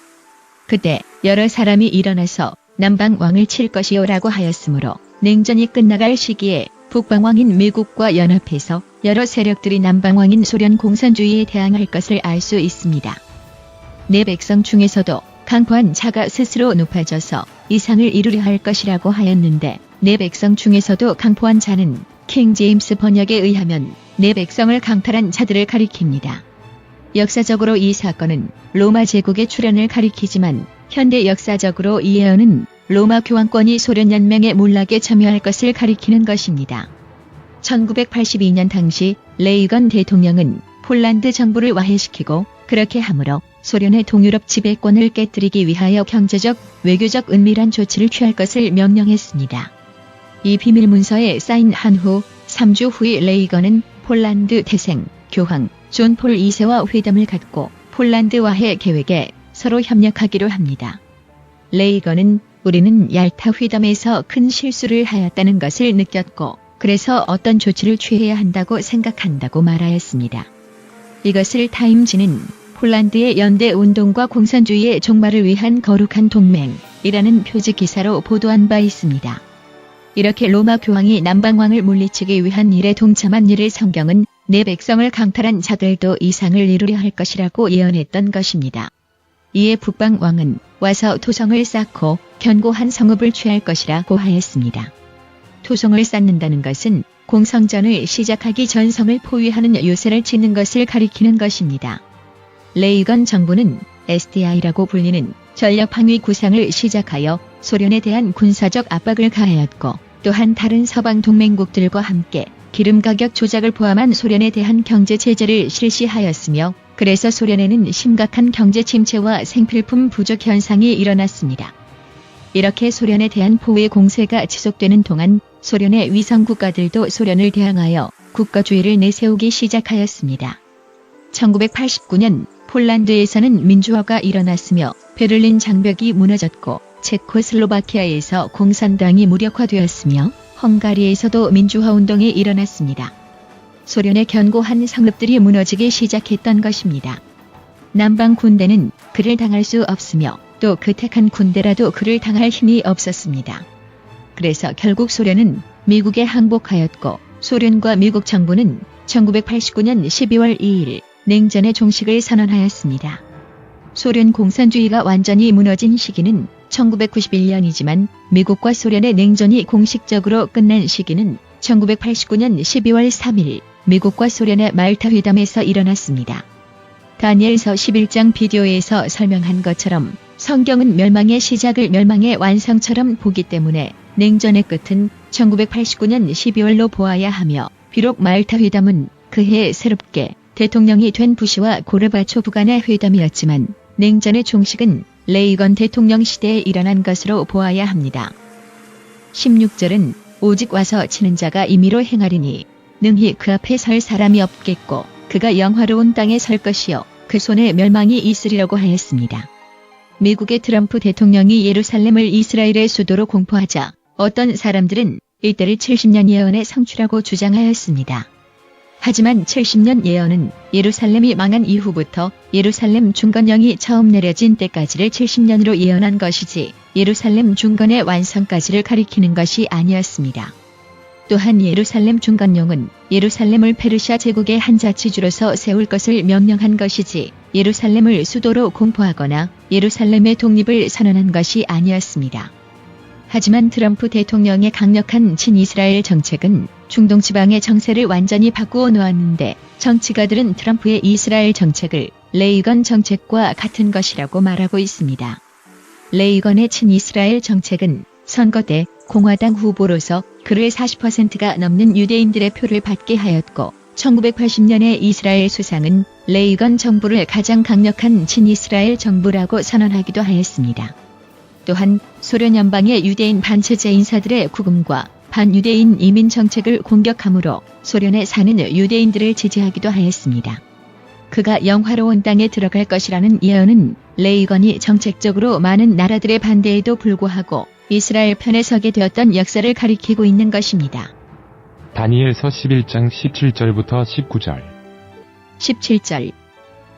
그때 여러 사람이 일어나서 남방왕을 칠 것이요라고 하였으므로 냉전이 끝나갈 시기에 북방왕인 미국과 연합해서 여러 세력들이 남방왕인 소련 공산주의에 대항할 것을 알 수 있습니다. 내 백성 중에서도 강포한 자가 스스로 높아져서 이상을 이루려 할 것이라고 하였는데 내 백성 중에서도 강포한 자는 킹 제임스 번역에 의하면 내 백성을 강탈한 자들을 가리킵니다. 역사적으로 이 사건은 로마 제국의 출현을 가리키지만 현대 역사적으로 이 예언은 로마 교황권이 소련 연맹의 몰락에 참여할 것을 가리키는 것입니다. 1982년 당시 레이건 대통령은 폴란드 정부를 와해시키고 그렇게 함으로 소련의 동유럽 지배권을 깨뜨리기 위하여 경제적, 외교적 은밀한 조치를 취할 것을 명령했습니다. 이 비밀문서에 사인한 후 3주 후에 레이건은 폴란드 대생, 교황 존 폴 2세와 회담을 갖고 폴란드 와해 계획에 서로 협력하기로 합니다. 레이건은 우리는 얄타 회담에서 큰 실수를 하였다는 것을 느꼈고 그래서 어떤 조치를 취해야 한다고 생각한다고 말하였습니다. 이것을 타임지는 폴란드의 연대 운동과 공산주의의 종말을 위한 거룩한 동맹이라는 표지 기사로 보도한 바 있습니다. 이렇게 로마 교황이 남방왕을 물리치기 위한 일에 동참한 일을 성경은 내 백성을 강탈한 자들도 이상을 이루려 할 것이라고 예언했던 것입니다. 이에 북방왕은 와서 토성을 쌓고 견고한 성읍을 취할 것이라고 하였습니다. 토성을 쌓는다는 것은 공성전을 시작하기 전 성을 포위하는 요새를 짓는 것을 가리키는 것입니다. 레이건 정부는 SDI라고 불리는 전력 방위 구상을 시작하여 소련에 대한 군사적 압박을 가하였고, 또한 다른 서방 동맹국들과 함께 기름 가격 조작을 포함한 소련에 대한 경제 제재를 실시하였으며, 그래서 소련에는 심각한 경제 침체와 생필품 부족 현상이 일어났습니다. 이렇게 소련에 대한 포위 공세가 지속되는 동안 소련의 위성 국가들도 소련을 대항하여 국가주의를 내세우기 시작하였습니다. 1989년 폴란드에서는 민주화가 일어났으며 베를린 장벽이 무너졌고, 체코슬로바키아에서 공산당이 무력화되었으며 헝가리에서도 민주화운동이 일어났습니다. 소련의 견고한 성읍들이 무너지기 시작했던 것입니다. 남방 군대는 그를 당할 수 없으며 또 그 택한 군대라도 그를 당할 힘이 없었습니다. 그래서 결국 소련은 미국에 항복하였고, 소련과 미국 정부는 1989년 12월 2일 냉전의 종식을 선언하였습니다. 소련 공산주의가 완전히 무너진 시기는 1991년이지만 미국과 소련의 냉전이 공식적으로 끝난 시기는 1989년 12월 3일 미국과 소련의 말타 회담에서 일어났습니다. 다니엘서 11장 비디오에서 설명한 것처럼 성경은 멸망의 시작을 멸망의 완성처럼 보기 때문에 냉전의 끝은 1989년 12월로 보아야 하며, 비록 말타 회담은 그해 새롭게 대통령이 된 부시와 고르바초프 간의 회담이었지만 냉전의 종식은 레이건 대통령 시대에 일어난 것으로 보아야 합니다. 16절은 오직 와서 치는 자가 임의로 행하리니 능히 그 앞에 설 사람이 없겠고 그가 영화로운 땅에 설 것이요 그 손에 멸망이 있으리라고 하였습니다. 미국의 트럼프 대통령이 예루살렘을 이스라엘의 수도로 공포하자 어떤 사람들은 이때를 70년 예언의 성취라고 주장하였습니다. 하지만 70년 예언은 예루살렘이 망한 이후부터 예루살렘 중건령이 처음 내려진 때까지를 70년으로 예언한 것이지 예루살렘 중건의 완성까지를 가리키는 것이 아니었습니다. 또한 예루살렘 중건령은 예루살렘을 페르시아 제국의 한 자치주로서 세울 것을 명령한 것이지 예루살렘을 수도로 공포하거나 예루살렘의 독립을 선언한 것이 아니었습니다. 하지만 트럼프 대통령의 강력한 친이스라엘 정책은 중동 지방의 정세를 완전히 바꾸어 놓았는데, 정치가들은 트럼프의 이스라엘 정책을 레이건 정책과 같은 것이라고 말하고 있습니다. 레이건의 친이스라엘 정책은 선거 때 공화당 후보로서 그를 40%가 넘는 유대인들의 표를 받게 하였고, 1980년에 이스라엘 수상은 레이건 정부를 가장 강력한 친이스라엘 정부라고 선언하기도 하였습니다. 또한 소련 연방의 유대인 반체제 인사들의 구금과 반유대인 이민 정책을 공격함으로 소련에 사는 유대인들을 지지하기도 하였습니다. 그가 영화로운 땅에 들어갈 것이라는 예언은 레이건이 정책적으로 많은 나라들의 반대에도 불구하고 이스라엘 편에 서게 되었던 역사를 가리키고 있는 것입니다. 다니엘서 11장 17절부터 19절. 17절.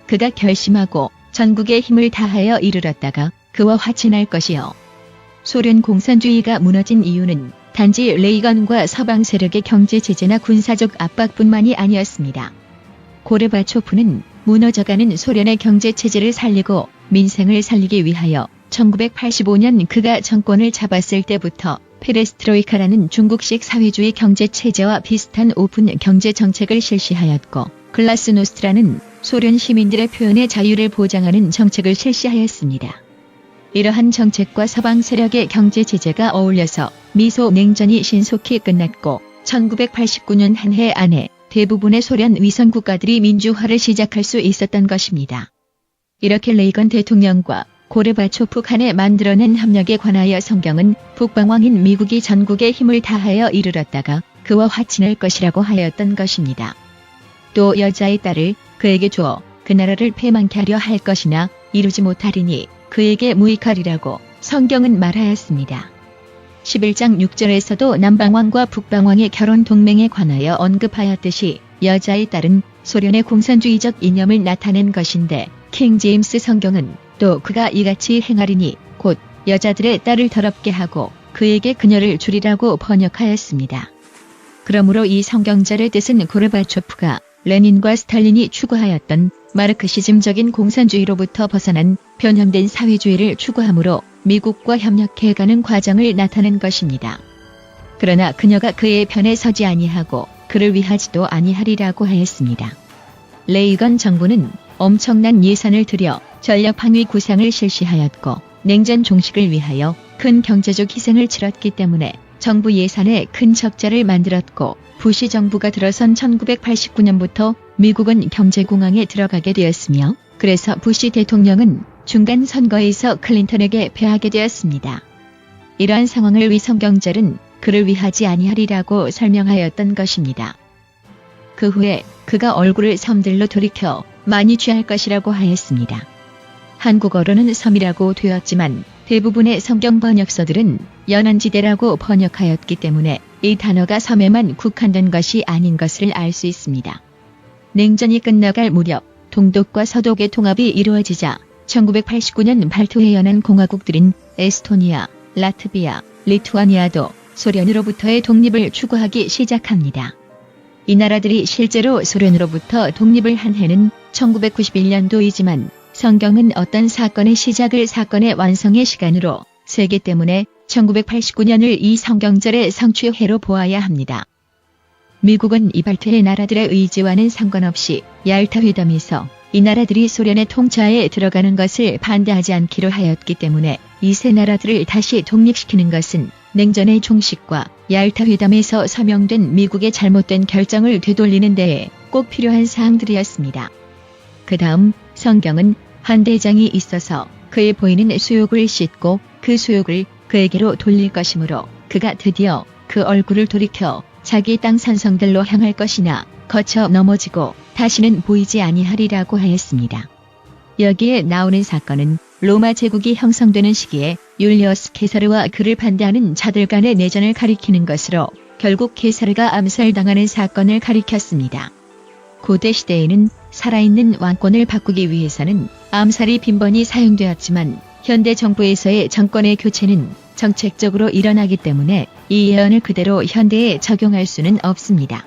그가 결심하고 전국의 힘을 다하여 이르렀다가 그와 화친할 것이요. 소련 공산주의가 무너진 이유는 단지 레이건과 서방 세력의 경제 제재나 군사적 압박뿐만이 아니었습니다. 고르바초프는 무너져가는 소련의 경제 체제를 살리고 민생을 살리기 위하여 1985년 그가 정권을 잡았을 때부터 페레스트로이카라는 중국식 사회주의 경제 체제와 비슷한 오픈 경제 정책을 실시하였고, 글라스노스트라는 소련 시민들의 표현의 자유를 보장하는 정책을 실시하였습니다. 이러한 정책과 서방 세력의 경제 제재가 어울려서 미소 냉전이 신속히 끝났고 1989년 한 해 안에 대부분의 소련 위성 국가들이 민주화를 시작할 수 있었던 것입니다. 이렇게 레이건 대통령과 고르바초프 간에 만들어낸 협력에 관하여 성경은 북방왕인 미국이 전국의 힘을 다하여 이르렀다가 그와 화친할 것이라고 하였던 것입니다. 또 여자의 딸을 그에게 주어 그 나라를 패망케 하려 할 것이나 이루지 못하리니 그에게 무익하리라고 성경은 말하였습니다. 11장 6절에서도 남방왕과 북방왕의 결혼 동맹에 관하여 언급하였듯이 여자의 딸은 소련의 공산주의적 이념을 나타낸 것인데, 킹 제임스 성경은 또 그가 이같이 행하리니 곧 여자들의 딸을 더럽게 하고 그에게 그녀를 주리라고 번역하였습니다. 그러므로 이 성경절의 뜻은 고르바초프가 레닌과 스탈린이 추구하였던 마르크시즘적인 공산주의로부터 벗어난 변형된 사회주의를 추구함으로 미국과 협력해가는 과정을 나타낸 것입니다. 그러나 그녀가 그의 편에 서지 아니하고 그를 위하지도 아니하리라고 하였습니다. 레이건 정부는 엄청난 예산을 들여 전력 방위 구상을 실시하였고 냉전 종식을 위하여 큰 경제적 희생을 치렀기 때문에 정부 예산에 큰 적자를 만들었고 부시 정부가 들어선 1989년부터 미국은 경제공황에 들어가게 되었으며 그래서 부시 대통령은 중간 선거에서 클린턴에게 패하게 되었습니다. 이러한 상황을 위성경절은 그를 위하지 아니하리라고 설명하였던 것입니다. 그 후에 그가 얼굴을 섬들로 돌이켜 많이 취할 것이라고 하였습니다. 한국어로는 섬이라고 되었지만 대부분의 성경 번역서들은 연안지대라고 번역하였기 때문에 이 단어가 섬에만 국한된 것이 아닌 것을 알 수 있습니다. 냉전이 끝나갈 무렵 동독과 서독의 통합이 이루어지자 1989년 발토해 연안 공화국들인 에스토니아, 라트비아, 리투아니아도 소련으로부터의 독립을 추구하기 시작합니다. 이 나라들이 실제로 소련으로부터 독립을 한 해는 1991년도이지만 성경은 어떤 사건의 시작을 사건의 완성의 시간으로 세계 때문에 1989년을 이 성경절의 성취해로 보아야 합니다. 미국은 이 발트해 나라들의 의지와는 상관없이 얄타 회담에서 이 나라들이 소련의 통치하에 들어가는 것을 반대하지 않기로 하였기 때문에 이 세 나라들을 다시 독립시키는 것은 냉전의 종식과 얄타 회담에서 서명된 미국의 잘못된 결정을 되돌리는 데에 꼭 필요한 사항들이었습니다. 그 다음 성경은 한 대장이 있어서 그의 보이는 수욕을 씻고 그 수욕을 그에게로 돌릴 것이므로 그가 드디어 그 얼굴을 돌이켜 자기 땅 산성들로 향할 것이나 거쳐 넘어지고 다시는 보이지 아니하리라고 하였습니다. 여기에 나오는 사건은 로마 제국이 형성되는 시기에 율리어스 케사르와 그를 반대하는 자들 간의 내전을 가리키는 것으로 결국 케사르가 암살당하는 사건을 가리켰습니다. 고대 시대에는 살아있는 왕권을 바꾸기 위해서는 암살이 빈번히 사용되었지만 현대 정부에서의 정권의 교체는 정책적으로 일어나기 때문에 이 예언을 그대로 현대에 적용할 수는 없습니다.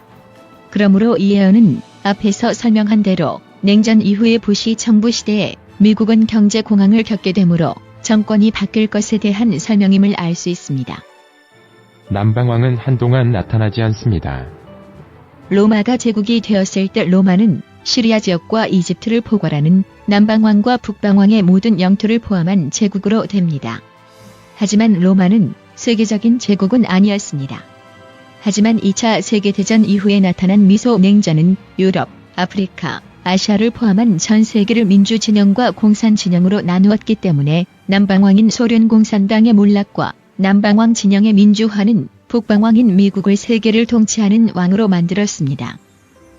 그러므로 이 예언은 앞에서 설명한 대로 냉전 이후의 부시 정부 시대에 미국은 경제 공황을 겪게 되므로 정권이 바뀔 것에 대한 설명임을 알 수 있습니다. 남방왕은 한동안 나타나지 않습니다. 로마가 제국이 되었을 때 로마는 시리아 지역과 이집트를 포괄하는 남방왕과 북방왕의 모든 영토를 포함한 제국으로 됩니다. 하지만 로마는 세계적인 제국은 아니었습니다. 하지만 2차 세계대전 이후에 나타난 미소 냉전은 유럽, 아프리카, 아시아를 포함한 전 세계를 민주진영과 공산진영으로 나누었기 때문에 남방왕인 소련공산당의 몰락과 남방왕 진영의 민주화는 북방왕인 미국을 세계를 통치하는 왕으로 만들었습니다.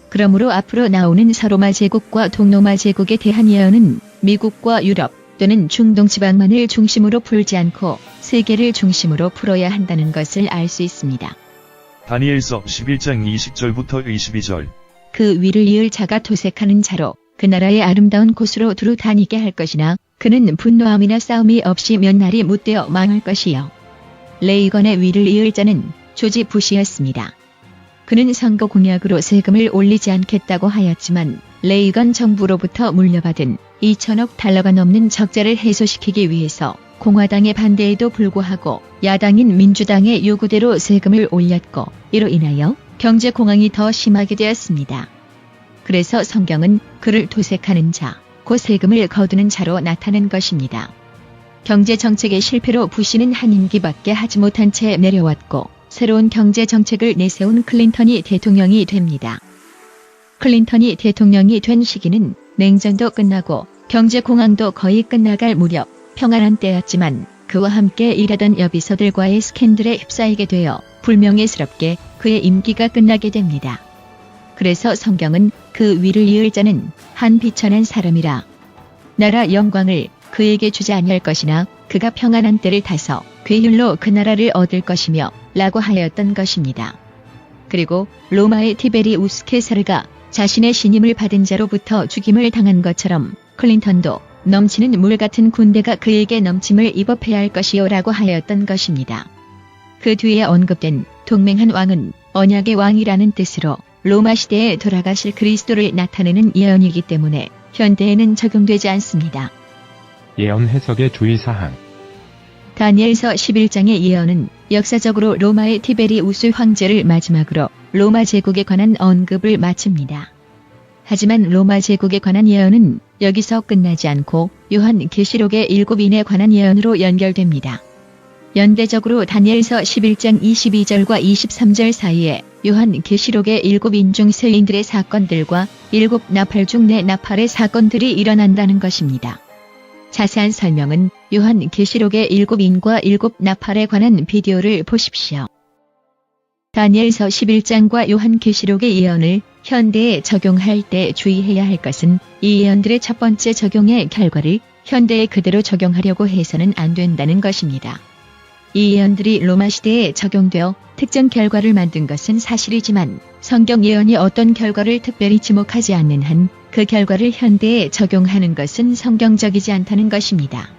그러므로 앞으로 나오는 서로마 제국과 동로마 제국에 대한 예언은 미국과 유럽 또는 중동 지방만을 중심으로 풀지 않고 세계를 중심으로 풀어야 한다는 것을 알 수 있습니다. 다니엘서 11장 20절부터 22절. 그 위를 이을 자가 도색하는 자로 그 나라의 아름다운 곳으로 두루 다니게 할 것이나 그는 분노함이나 싸움이 없이 몇 날이 못되어 망할 것이요. 레이건의 위를 이을 자는 조지 부시였습니다. 그는 선거 공약으로 세금을 올리지 않겠다고 하였지만 레이건 정부로부터 물려받은 2천억 달러가 넘는 적자를 해소시키기 위해서 공화당의 반대에도 불구하고 야당인 민주당의 요구대로 세금을 올렸고 이로 인하여 경제 공황이 더 심하게 되었습니다. 그래서 성경은 그를 도색하는 자, 곧 세금을 거두는 자로 나타낸 것입니다. 경제 정책의 실패로 부시는 한 임기밖에 하지 못한 채 내려왔고 새로운 경제 정책을 내세운 클린턴이 대통령이 됩니다. 클린턴이 대통령이 된 시기는 냉전도 끝나고 경제 공황도 거의 끝나갈 무렵 평안한 때였지만 그와 함께 일하던 여비서들과의 스캔들에 휩싸이게 되어 불명예스럽게 그의 임기가 끝나게 됩니다. 그래서 성경은 그 위를 이을 자는 한 비천한 사람이라 나라 영광을 그에게 주지 아니할 것이나 그가 평안한 때를 타서 괴율로 그 나라를 얻을 것이며 라고 하였던 것입니다. 그리고 로마의 티베리우스 케사르가 자신의 신임을 받은 자로부터 죽임을 당한 것처럼 클린턴도 넘치는 물 같은 군대가 그에게 넘침을 입업해야 할 것이요 라고 하였던 것입니다. 그 뒤에 언급된 동맹한 왕은 언약의 왕이라는 뜻으로 로마 시대에 돌아가실 그리스도를 나타내는 예언이기 때문에 현대에는 적용되지 않습니다. 예언 해석의 주의사항. 다니엘서 11장의 예언은 역사적으로 로마의 티베리우스 황제를 마지막으로 로마 제국에 관한 언급을 마칩니다. 하지만 로마 제국에 관한 예언은 여기서 끝나지 않고 요한계시록의 7인에 관한 예언으로 연결됩니다. 연대적으로 다니엘서 11장 22절과 23절 사이에 요한계시록의 7인 중 3인들의 사건들과 7 나팔 중 4 나팔의 사건들이 일어난다는 것입니다. 자세한 설명은 요한계시록의 7인과 7 나팔에 관한 비디오를 보십시오. 다니엘서 11장과 요한계시록의 예언을 현대에 적용할 때 주의해야 할 것은 이 예언들의 첫 번째 적용의 결과를 현대에 그대로 적용하려고 해서는 안 된다는 것입니다. 이 예언들이 로마 시대에 적용되어 특정 결과를 만든 것은 사실이지만 성경 예언이 어떤 결과를 특별히 지목하지 않는 한 그 결과를 현대에 적용하는 것은 성경적이지 않다는 것입니다.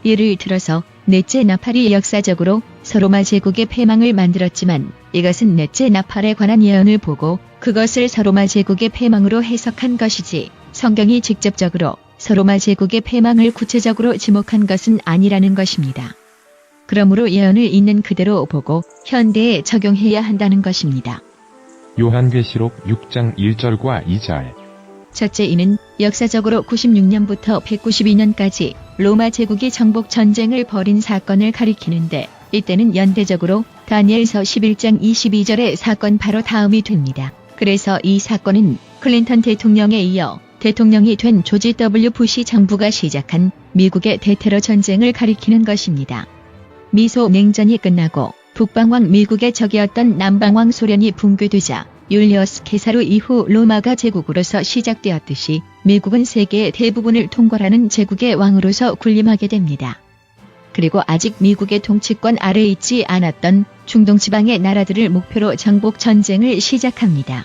예를 들어서 넷째 나팔이 역사적으로 서로마 제국의 패망을 만들었지만 이것은 넷째 나팔에 관한 예언을 보고 그것을 서로마 제국의 패망으로 해석한 것이지 성경이 직접적으로 서로마 제국의 패망을 구체적으로 지목한 것은 아니라는 것입니다. 그러므로 예언을 있는 그대로 보고 현대에 적용해야 한다는 것입니다. 요한계시록 6장 1절과 2절. 첫째 이는 역사적으로 96년부터 192년까지 로마 제국이 정복 전쟁을 벌인 사건을 가리키는데 이때는 연대적으로 다니엘서 11장 22절의 사건 바로 다음이 됩니다. 그래서 이 사건은 클린턴 대통령에 이어 대통령이 된 조지 W. 부시 정부가 시작한 미국의 대테러 전쟁을 가리키는 것입니다. 미소 냉전이 끝나고 북방왕 미국의 적이었던 남방왕 소련이 붕괴되자 율리어스 케사르 이후 로마가 제국으로서 시작되었듯이 미국은 세계의 대부분을 통괄하는 제국의 왕으로서 군림하게 됩니다. 그리고 아직 미국의 통치권 아래에 있지 않았던 중동 지방의 나라들을 목표로 정복 전쟁을 시작합니다.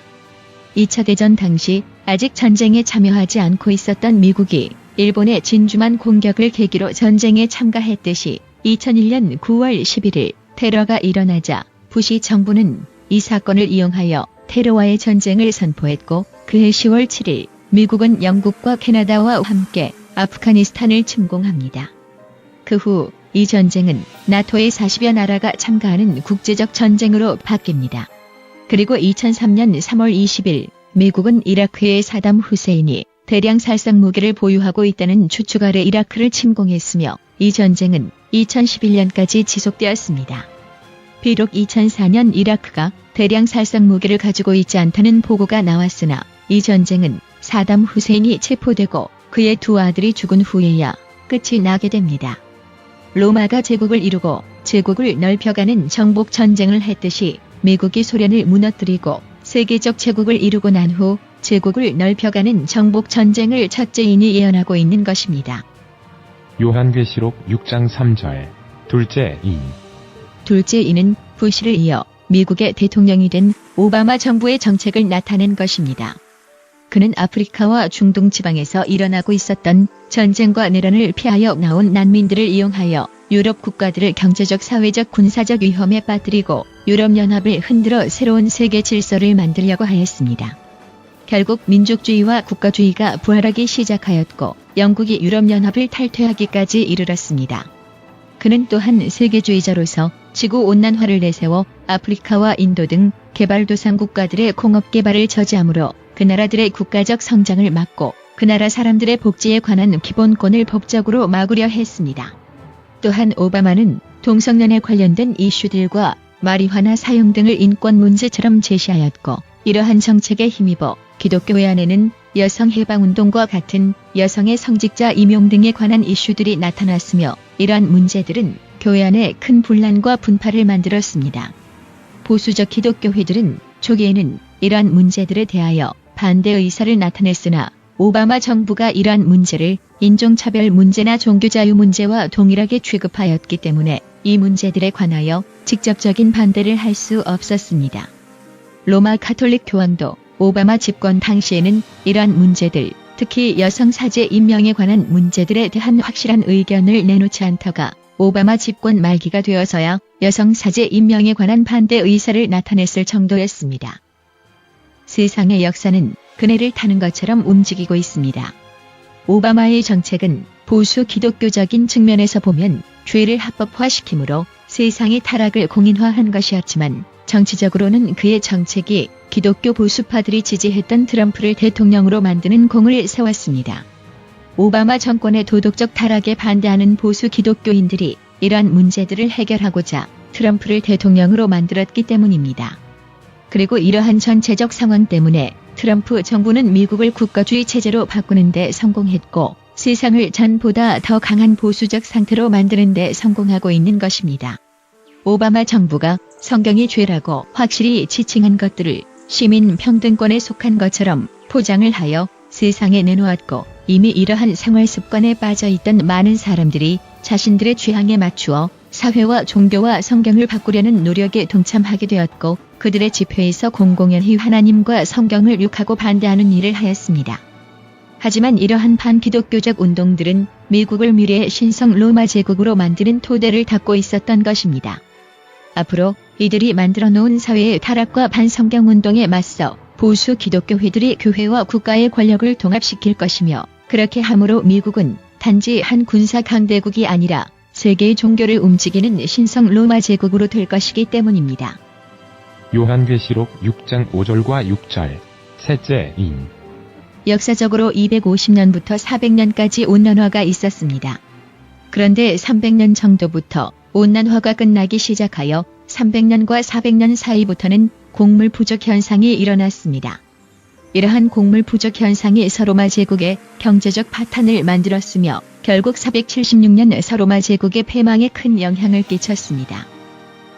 2차 대전 당시 아직 전쟁에 참여하지 않고 있었던 미국이 일본의 진주만 공격을 계기로 전쟁에 참가했듯이 2001년 9월 11일 테러가 일어나자 부시 정부는 이 사건을 이용하여 테러와의 전쟁을 선포했고 그해 10월 7일 미국은 영국과 캐나다와 함께 아프가니스탄을 침공합니다. 그 후 이 전쟁은 나토의 40여 나라가 참가하는 국제적 전쟁으로 바뀝니다. 그리고 2003년 3월 20일 미국은 이라크의 사담 후세인이 대량 살상 무기를 보유하고 있다는 추측 아래 이라크를 침공했으며 이 전쟁은 2011년까지 지속되었습니다. 비록 2004년 이라크가 대량 살상 무기를 가지고 있지 않다는 보고가 나왔으나 이 전쟁은 사담 후세인이 체포되고 그의 두 아들이 죽은 후에야 끝이 나게 됩니다. 로마가 제국을 이루고 제국을 넓혀가는 정복 전쟁을 했듯이 미국이 소련을 무너뜨리고 세계적 제국을 이루고 난 후 제국을 넓혀가는 정복 전쟁을 첫째 인이 예언하고 있는 것입니다. 요한계시록 6장 3절. 둘째 인. 둘째 인은 부시를 이어 미국의 대통령이 된 오바마 정부의 정책을 나타낸 것입니다. 그는 아프리카와 중동 지방에서 일어나고 있었던 전쟁과 내란을 피하여 나온 난민들을 이용하여 유럽 국가들을 경제적, 사회적, 군사적 위험에 빠뜨리고 유럽연합을 흔들어 새로운 세계 질서를 만들려고 하였습니다. 결국 민족주의와 국가주의가 부활하기 시작하였고 영국이 유럽연합을 탈퇴하기까지 이르렀습니다. 그는 또한 세계주의자로서 지구온난화를 내세워 아프리카와 인도 등 개발도상 국가들의 공업개발을 저지하므로 그 나라들의 국가적 성장을 막고 그 나라 사람들의 복지에 관한 기본권을 법적으로 막으려 했습니다. 또한 오바마는 동성연애 관련된 이슈들과 마리화나 사용 등을 인권 문제처럼 제시하였고 이러한 정책에 힘입어 기독교회 안에는 여성 해방운동과 같은 여성의 성직자 임용 등에 관한 이슈들이 나타났으며 이러한 문제들은 교회 안에 큰 분란과 분파를 만들었습니다. 보수적 기독교회들은 초기에는 이러한 문제들에 대하여 반대 의사를 나타냈으나 오바마 정부가 이러한 문제를 인종차별 문제나 종교자유 문제와 동일하게 취급하였기 때문에 이 문제들에 관하여 직접적인 반대를 할 수 없었습니다. 로마 가톨릭 교황도 오바마 집권 당시에는 이러한 문제들, 특히 여성 사제 임명에 관한 문제들에 대한 확실한 의견을 내놓지 않다가 오바마 집권 말기가 되어서야 여성 사제 임명에 관한 반대 의사를 나타냈을 정도였습니다. 세상의 역사는 그네를 타는 것처럼 움직이고 있습니다. 오바마의 정책은 보수 기독교적인 측면에서 보면 죄를 합법화시키므로 세상의 타락을 공인화한 것이었지만 정치적으로는 그의 정책이 기독교 보수파들이 지지했던 트럼프를 대통령으로 만드는 공을 세웠습니다. 오바마 정권의 도덕적 타락에 반대하는 보수 기독교인들이 이러한 문제들을 해결하고자 트럼프를 대통령으로 만들었기 때문입니다. 그리고 이러한 전체적 상황 때문에 트럼프 정부는 미국을 국가주의 체제로 바꾸는 데 성공했고 세상을 전보다 더 강한 보수적 상태로 만드는 데 성공하고 있는 것입니다. 오바마 정부가 성경이 죄라고 확실히 지칭한 것들을 시민 평등권에 속한 것처럼 포장을 하여 세상에 내놓았고 이미 이러한 생활 습관에 빠져 있던 많은 사람들이 자신들의 취향에 맞추어 사회와 종교와 성경을 바꾸려는 노력에 동참하게 되었고 그들의 집회에서 공공연히 하나님과 성경을 욕하고 반대하는 일을 하였습니다. 하지만 이러한 반기독교적 운동들은 미국을 미래의 신성 로마 제국으로 만드는 토대를 닦고 있었던 것입니다. 앞으로 이들이 만들어 놓은 사회의 타락과 반성경 운동에 맞서 보수 기독교회들이 교회와 국가의 권력을 통합시킬 것이며 그렇게 함으로 미국은 단지 한 군사 강대국이 아니라 세계의 종교를 움직이는 신성 로마 제국으로 될 것이기 때문입니다. 요한계시록 6장 5절과 6절. 셋째인 역사적으로 250년부터 400년까지 온난화가 있었습니다. 그런데 300년 정도부터 온난화가 끝나기 시작하여 300년과 400년 사이부터는 곡물 부족 현상이 일어났습니다. 이러한 곡물 부족 현상이 서로마 제국의 경제적 파탄을 만들었으며 결국 476년 서로마 제국의 폐망에 큰 영향을 끼쳤습니다.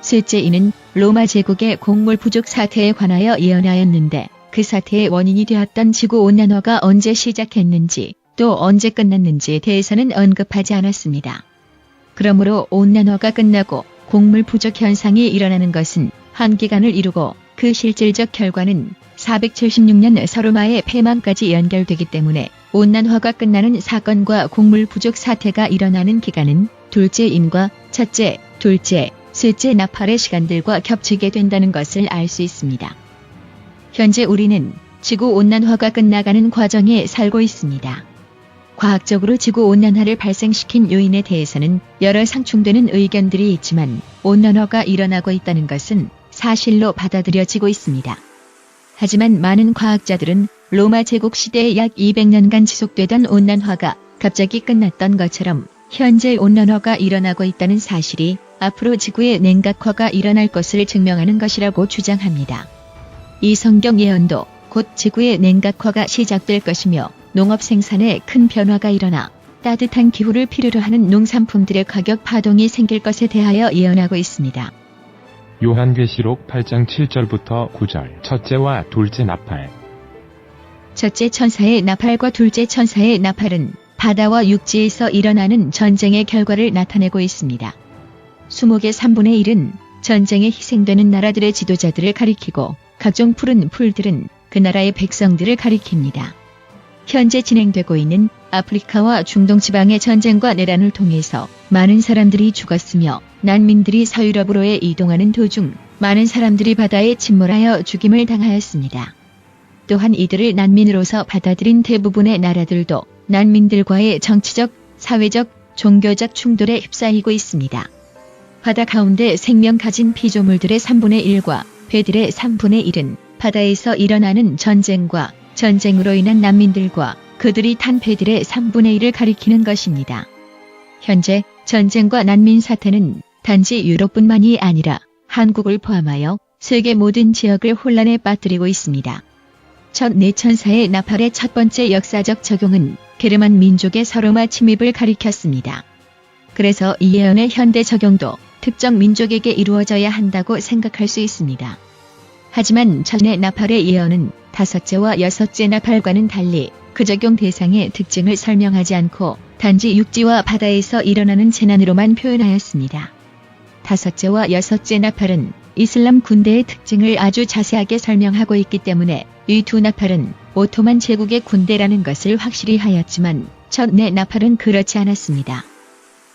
셋째 이는 로마 제국의 곡물 부족 사태에 관하여 예언하였는데 그 사태의 원인이 되었던 지구온난화가 언제 시작했는지 또 언제 끝났는지에 대해서는 언급하지 않았습니다. 그러므로 온난화가 끝나고 곡물 부족 현상이 일어나는 것은 한 기간을 이루고 그 실질적 결과는 476년 서로마의 폐망까지 연결되기 때문에 온난화가 끝나는 사건과 곡물 부족 사태가 일어나는 기간은 둘째 임과 첫째, 둘째, 셋째 나팔의 시간들과 겹치게 된다는 것을 알 수 있습니다. 현재 우리는 지구온난화가 끝나가는 과정에 살고 있습니다. 과학적으로 지구온난화를 발생시킨 요인에 대해서는 여러 상충되는 의견들이 있지만 온난화가 일어나고 있다는 것은 사실로 받아들여지고 있습니다. 하지만 많은 과학자들은 로마 제국 시대에 약 200년간 지속되던 온난화가 갑자기 끝났던 것처럼 현재 온난화가 일어나고 있다는 사실이 앞으로 지구의 냉각화가 일어날 것을 증명하는 것이라고 주장합니다. 이 성경 예언도 곧 지구의 냉각화가 시작될 것이며 농업 생산에 큰 변화가 일어나 따뜻한 기후를 필요로 하는 농산품들의 가격 파동이 생길 것에 대하여 예언하고 있습니다. 요한계시록 8장 7절부터 9절. 첫째와 둘째 나팔. 첫째 천사의 나팔과 둘째 천사의 나팔은 바다와 육지에서 일어나는 전쟁의 결과를 나타내고 있습니다. 수목의 3분의 1은 전쟁에 희생되는 나라들의 지도자들을 가리키고 각종 푸른 풀들은 그 나라의 백성들을 가리킵니다. 현재 진행되고 있는 아프리카와 중동 지방의 전쟁과 내란을 통해서 많은 사람들이 죽었으며 난민들이 서유럽으로의 이동하는 도중 많은 사람들이 바다에 침몰하여 죽임을 당하였습니다. 또한 이들을 난민으로서 받아들인 대부분의 나라들도 난민들과의 정치적, 사회적, 종교적 충돌에 휩싸이고 있습니다. 바다 가운데 생명 가진 피조물들의 3분의 1과 배들의 3분의 1은 바다에서 일어나는 전쟁과 전쟁으로 인한 난민들과 그들이 탄 배들의 3분의 1을 가리키는 것입니다. 현재 전쟁과 난민 사태는 단지 유럽뿐만이 아니라 한국을 포함하여 세계 모든 지역을 혼란에 빠뜨리고 있습니다. 첫 네 천사의 나팔의 첫 번째 역사적 적용은 게르만 민족의 서로마 침입을 가리켰습니다. 그래서 이 예언의 현대 적용도 특정 민족에게 이루어져야 한다고 생각할 수 있습니다. 하지만 첫째 나팔의 예언은 다섯째와 여섯째 나팔과는 달리 그 적용 대상의 특징을 설명하지 않고 단지 육지와 바다에서 일어나는 재난으로만 표현하였습니다. 다섯째와 여섯째 나팔은 이슬람 군대의 특징을 아주 자세하게 설명하고 있기 때문에 이 두 나팔은 오토만 제국의 군대라는 것을 확실히 하였지만 첫째 나팔은 그렇지 않았습니다.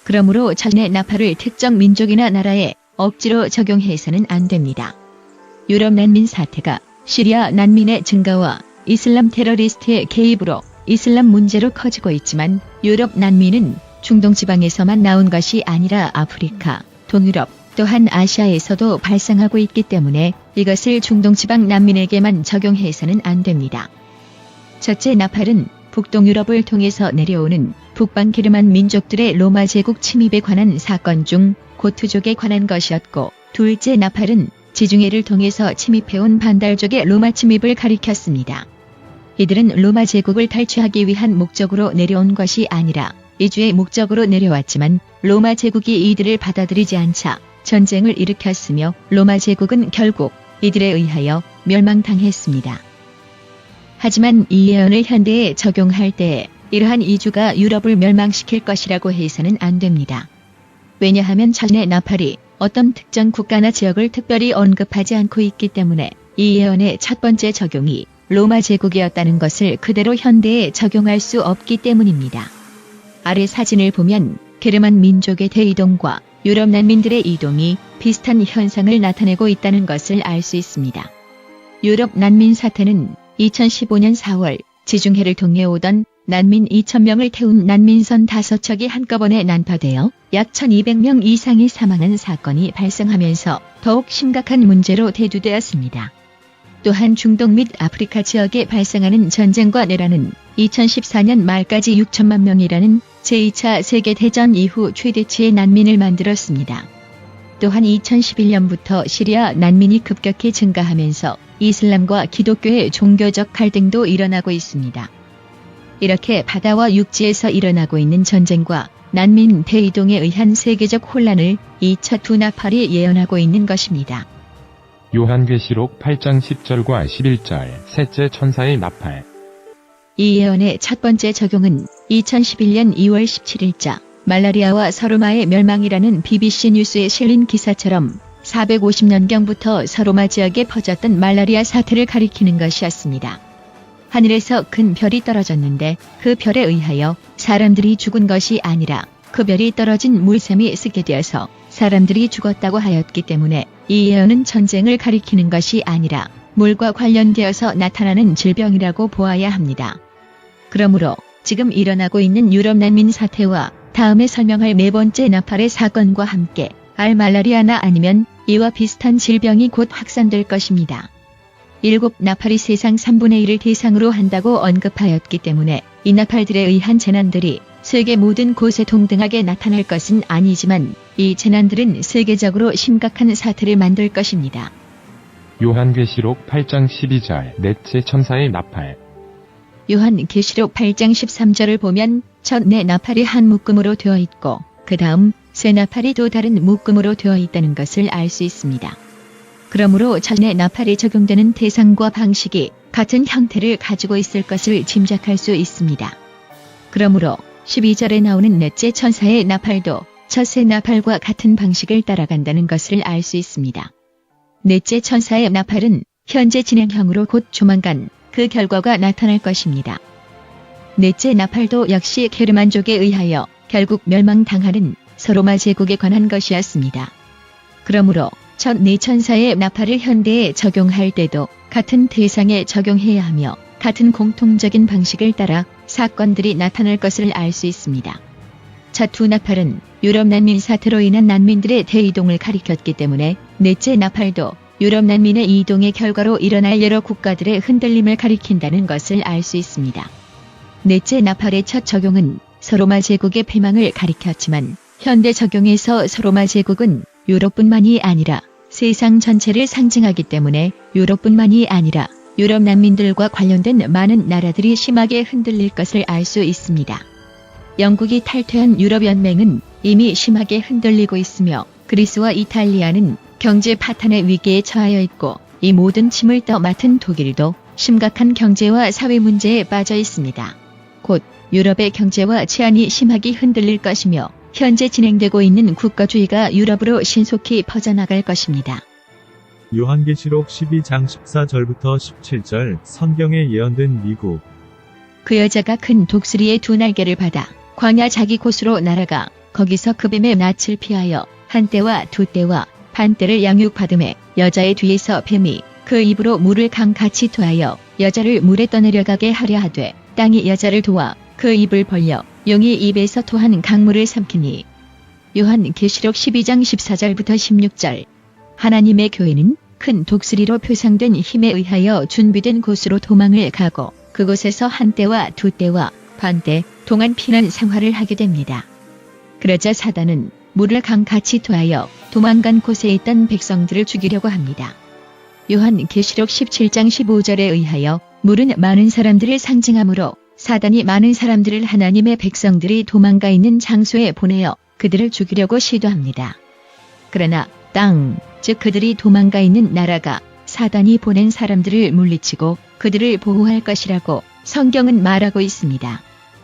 그러므로 첫째 나팔을 특정 민족이나 나라에 억지로 적용해서는 안 됩니다. 유럽 난민 사태가 시리아 난민의 증가와 이슬람 테러리스트의 개입으로 이슬람 문제로 커지고 있지만 유럽 난민은 중동 지방에서만 나온 것이 아니라 아프리카, 동유럽, 또한 아시아에서도 발생하고 있기 때문에 이것을 중동지방 난민에게만 적용해서는 안 됩니다. 첫째, 나팔은 북동 유럽을 통해서 내려오는 북방 게르만 민족들의 로마 제국 침입에 관한 사건 중 고트족에 관한 것이었고, 둘째, 나팔은 지중해를 통해서 침입해온 반달족의 로마 침입을 가리켰습니다. 이들은 로마 제국을 탈취하기 위한 목적으로 내려온 것이 아니라 이주의 목적으로 내려왔지만 로마 제국이 이들을 받아들이지 않자 전쟁을 일으켰으며 로마 제국은 결국 이들에 의하여 멸망당했습니다. 하지만 이 예언을 현대에 적용할 때 이러한 이주가 유럽을 멸망시킬 것이라고 해서는 안 됩니다. 왜냐하면 첫째 나팔이 어떤 특정 국가나 지역을 특별히 언급하지 않고 있기 때문에 이 예언의 첫 번째 적용이 로마 제국이었다는 것을 그대로 현대에 적용할 수 없기 때문입니다. 아래 사진을 보면 게르만 민족의 대이동과 유럽 난민들의 이동이 비슷한 현상을 나타내고 있다는 것을 알 수 있습니다. 유럽 난민 사태는 2015년 4월 지중해를 통해 오던 난민 2,000명을 태운 난민선 5척이 한꺼번에 난파되어 약 1,200명 이상이 사망한 사건이 발생하면서 더욱 심각한 문제로 대두되었습니다. 또한 중동 및 아프리카 지역에 발생하는 전쟁과 내란은 2014년 말까지 6천만 명이라는 제2차 세계대전 이후 최대치의 난민을 만들었습니다. 또한 2011년부터 시리아 난민이 급격히 증가하면서 이슬람과 기독교의 종교적 갈등도 일어나고 있습니다. 이렇게 바다와 육지에서 일어나고 있는 전쟁과 난민 대이동에 의한 세계적 혼란을 이 첫 두 나팔이 예언하고 있는 것입니다. 요한계시록 8장 10절과 11절, 셋째 천사의 나팔. 이 예언의 첫 번째 적용은 2011년 2월 17일자 말라리아와 서로마의 멸망이라는 BBC 뉴스에 실린 기사처럼 450년경부터 서로마 지역에 퍼졌던 말라리아 사태를 가리키는 것이었습니다. 하늘에서 큰 별이 떨어졌는데 그 별에 의하여 사람들이 죽은 것이 아니라 그 별이 떨어진 물샘이 쓰게 되어서 사람들이 죽었다고 하였기 때문에 이 예언은 전쟁을 가리키는 것이 아니라 물과 관련되어서 나타나는 질병이라고 보아야 합니다. 그러므로 지금 일어나고 있는 유럽 난민 사태와 다음에 설명할 네 번째 나팔의 사건과 함께 말라리아나 아니면 이와 비슷한 질병이 곧 확산될 것입니다. 7 나팔이 세상 3분의 1을 대상으로 한다고 언급하였기 때문에 이 나팔들에 의한 재난들이 세계 모든 곳에 동등하게 나타날 것은 아니지만 이 재난들은 세계적으로 심각한 사태를 만들 것입니다. 요한계시록 8장 12절, 넷째 천사의 나팔. 요한계시록 8장 13절을 보면 첫 네 나팔이 한 묶음으로 되어 있고 그 다음 세 나팔이 또 다른 묶음으로 되어 있다는 것을 알 수 있습니다. 그러므로 첫 네 나팔이 적용되는 대상과 방식이 같은 형태를 가지고 있을 것을 짐작할 수 있습니다. 그러므로 12절에 나오는 넷째 천사의 나팔도 첫째 나팔과 같은 방식을 따라간다는 것을 알 수 있습니다. 넷째 천사의 나팔은 현재 진행형으로 곧 조만간 그 결과가 나타날 것입니다. 넷째 나팔도 역시 게르만족에 의하여 결국 멸망당하는 서로마 제국에 관한 것이었습니다. 그러므로 첫 네 천사의 나팔을 현대에 적용할 때도 같은 대상에 적용해야 하며 같은 공통적인 방식을 따라 사건들이 나타날 것을 알 수 있습니다. 첫 두 나팔은 유럽 난민 사태로 인한 난민들의 대이동을 가리켰기 때문에 넷째 나팔도 유럽 난민의 이동의 결과로 일어날 여러 국가들의 흔들림을 가리킨다는 것을 알 수 있습니다. 넷째 나팔의 첫 적용은 서로마 제국의 패망을 가리켰지만 현대 적용에서 서로마 제국은 유럽뿐만이 아니라 세상 전체를 상징하기 때문에 유럽뿐만이 아니라 유럽 난민들과 관련된 많은 나라들이 심하게 흔들릴 것을 알 수 있습니다. 영국이 탈퇴한 유럽연맹은 이미 심하게 흔들리고 있으며 그리스와 이탈리아는 경제 파탄의 위기에 처하여 있고 이 모든 짐을 떠맡은 독일도 심각한 경제와 사회 문제에 빠져 있습니다. 곧 유럽의 경제와 치안이 심하게 흔들릴 것이며 현재 진행되고 있는 국가주의가 유럽으로 신속히 퍼져나갈 것입니다. 요한계시록 12장 14절부터 17절 성경에 예언된 미국. 그 여자가 큰 독수리의 두 날개를 받아 광야 자기 곳으로 날아가 거기서 그 뱀의 낯을 피하여 한 떼와 두 떼와 반 떼를 양육받음에 여자의 뒤에서 뱀이 그 입으로 물을 강같이 토하여 여자를 물에 떠내려가게 하려 하되 땅이 여자를 도와 그 입을 벌려 용이 입에서 토한 강물을 삼키니 요한계시록 12장 14절부터 16절. 하나님의 교회는 큰 독수리로 표상된 힘에 의하여 준비된 곳으로 도망을 가고 그곳에서 한때와 두때와 반때 동안 피난 생활을 하게 됩니다. 그러자 사단은 물을 강같이 토하여 도망간 곳에 있던 백성들을 죽이려고 합니다. 요한계시록 17장 15절에 의하여 물은 많은 사람들을 상징하므로 사단이 많은 사람들을 하나님의 백성들이 도망가 있는 장소에 보내어 그들을 죽이려고 시도합니다. 그러나 땅, 즉 그들이 도망가 있는 나라가 사단이 보낸 사람들을 물리치고 그들을 보호할 것이라고 성경은 말하고 있습니다.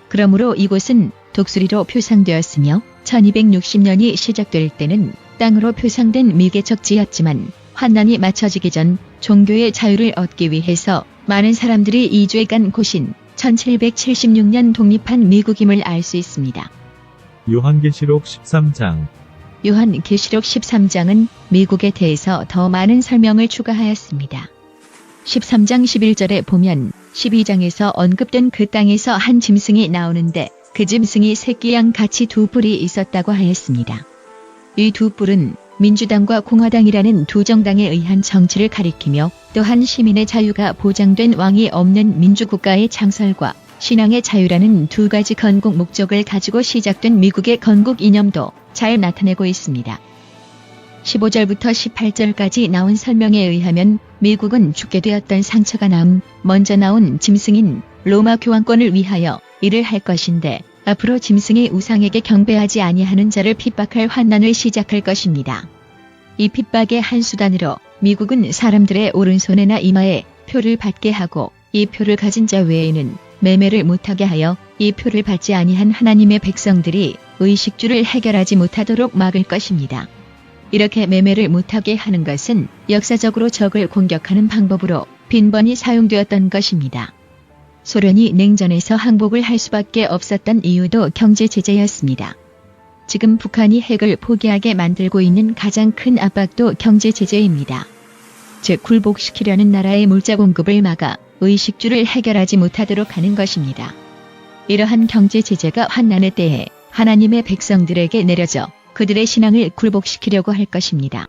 그러므로 이곳은 독수리로 표상되었으며 1260년이 시작될 때는 땅으로 표상된 미개척지였지만 환난이 맞춰지기 전 종교의 자유를 얻기 위해서 많은 사람들이 이주해간 곳인 1776년 독립한 미국임을 알 수 있습니다. 요한계시록 13장. 요한계시록 13장은 미국에 대해서 더 많은 설명을 추가하였습니다. 13장 11절에 보면 12장에서 언급된 그 땅에서 한 짐승이 나오는데 그 짐승이 새끼 양 같이 두 뿔이 있었다고 하였습니다. 이 두 뿔은 민주당과 공화당이라는 두 정당에 의한 정치를 가리키며 또한 시민의 자유가 보장된 왕이 없는 민주국가의 창설과 신앙의 자유라는 두 가지 건국 목적을 가지고 시작된 미국의 건국 이념도 잘 나타내고 있습니다. 15절부터 18절까지 나온 설명에 의하면 미국은 죽게 되었던 상처가 남 먼저 나온 짐승인 로마 교황권을 위하여 일을 할 것인데 앞으로 짐승이 우상에게 경배하지 아니하는 자를 핍박할 환난을 시작할 것입니다. 이 핍박의 한 수단으로 미국은 사람들의 오른손에나 이마에 표를 받게 하고 이 표를 가진 자 외에는 매매를 못하게 하여 이 표를 받지 아니한 하나님의 백성들이 의식주를 해결하지 못하도록 막을 것입니다. 이렇게 매매를 못하게 하는 것은 역사적으로 적을 공격하는 방법으로 빈번히 사용되었던 것입니다. 소련이 냉전에서 항복을 할 수밖에 없었던 이유도 경제 제재였습니다. 지금 북한이 핵을 포기하게 만들고 있는 가장 큰 압박도 경제 제재입니다. 즉 굴복시키려는 나라의 물자 공급을 막아 의식주를 해결하지 못하도록 하는 것입니다. 이러한 경제 제재가 환난의 때에 하나님의 백성들에게 내려져 그들의 신앙을 굴복시키려고 할 것입니다.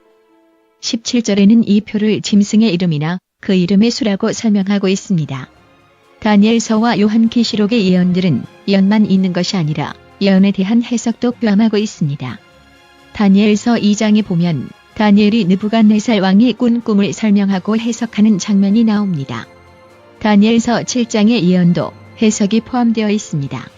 17절에는 이 표를 짐승의 이름이나 그 이름의 수라고 설명하고 있습니다. 다니엘서와 요한계시록의 예언들은 예언만 있는 것이 아니라 예언에 대한 해석도 포함하고 있습니다. 다니엘서 2장에 보면 다니엘이 느부갓네살 왕이 꾼 꿈을 설명하고 해석하는 장면이 나옵니다. 다니엘서 7장의 예언도 해석이 포함되어 있습니다.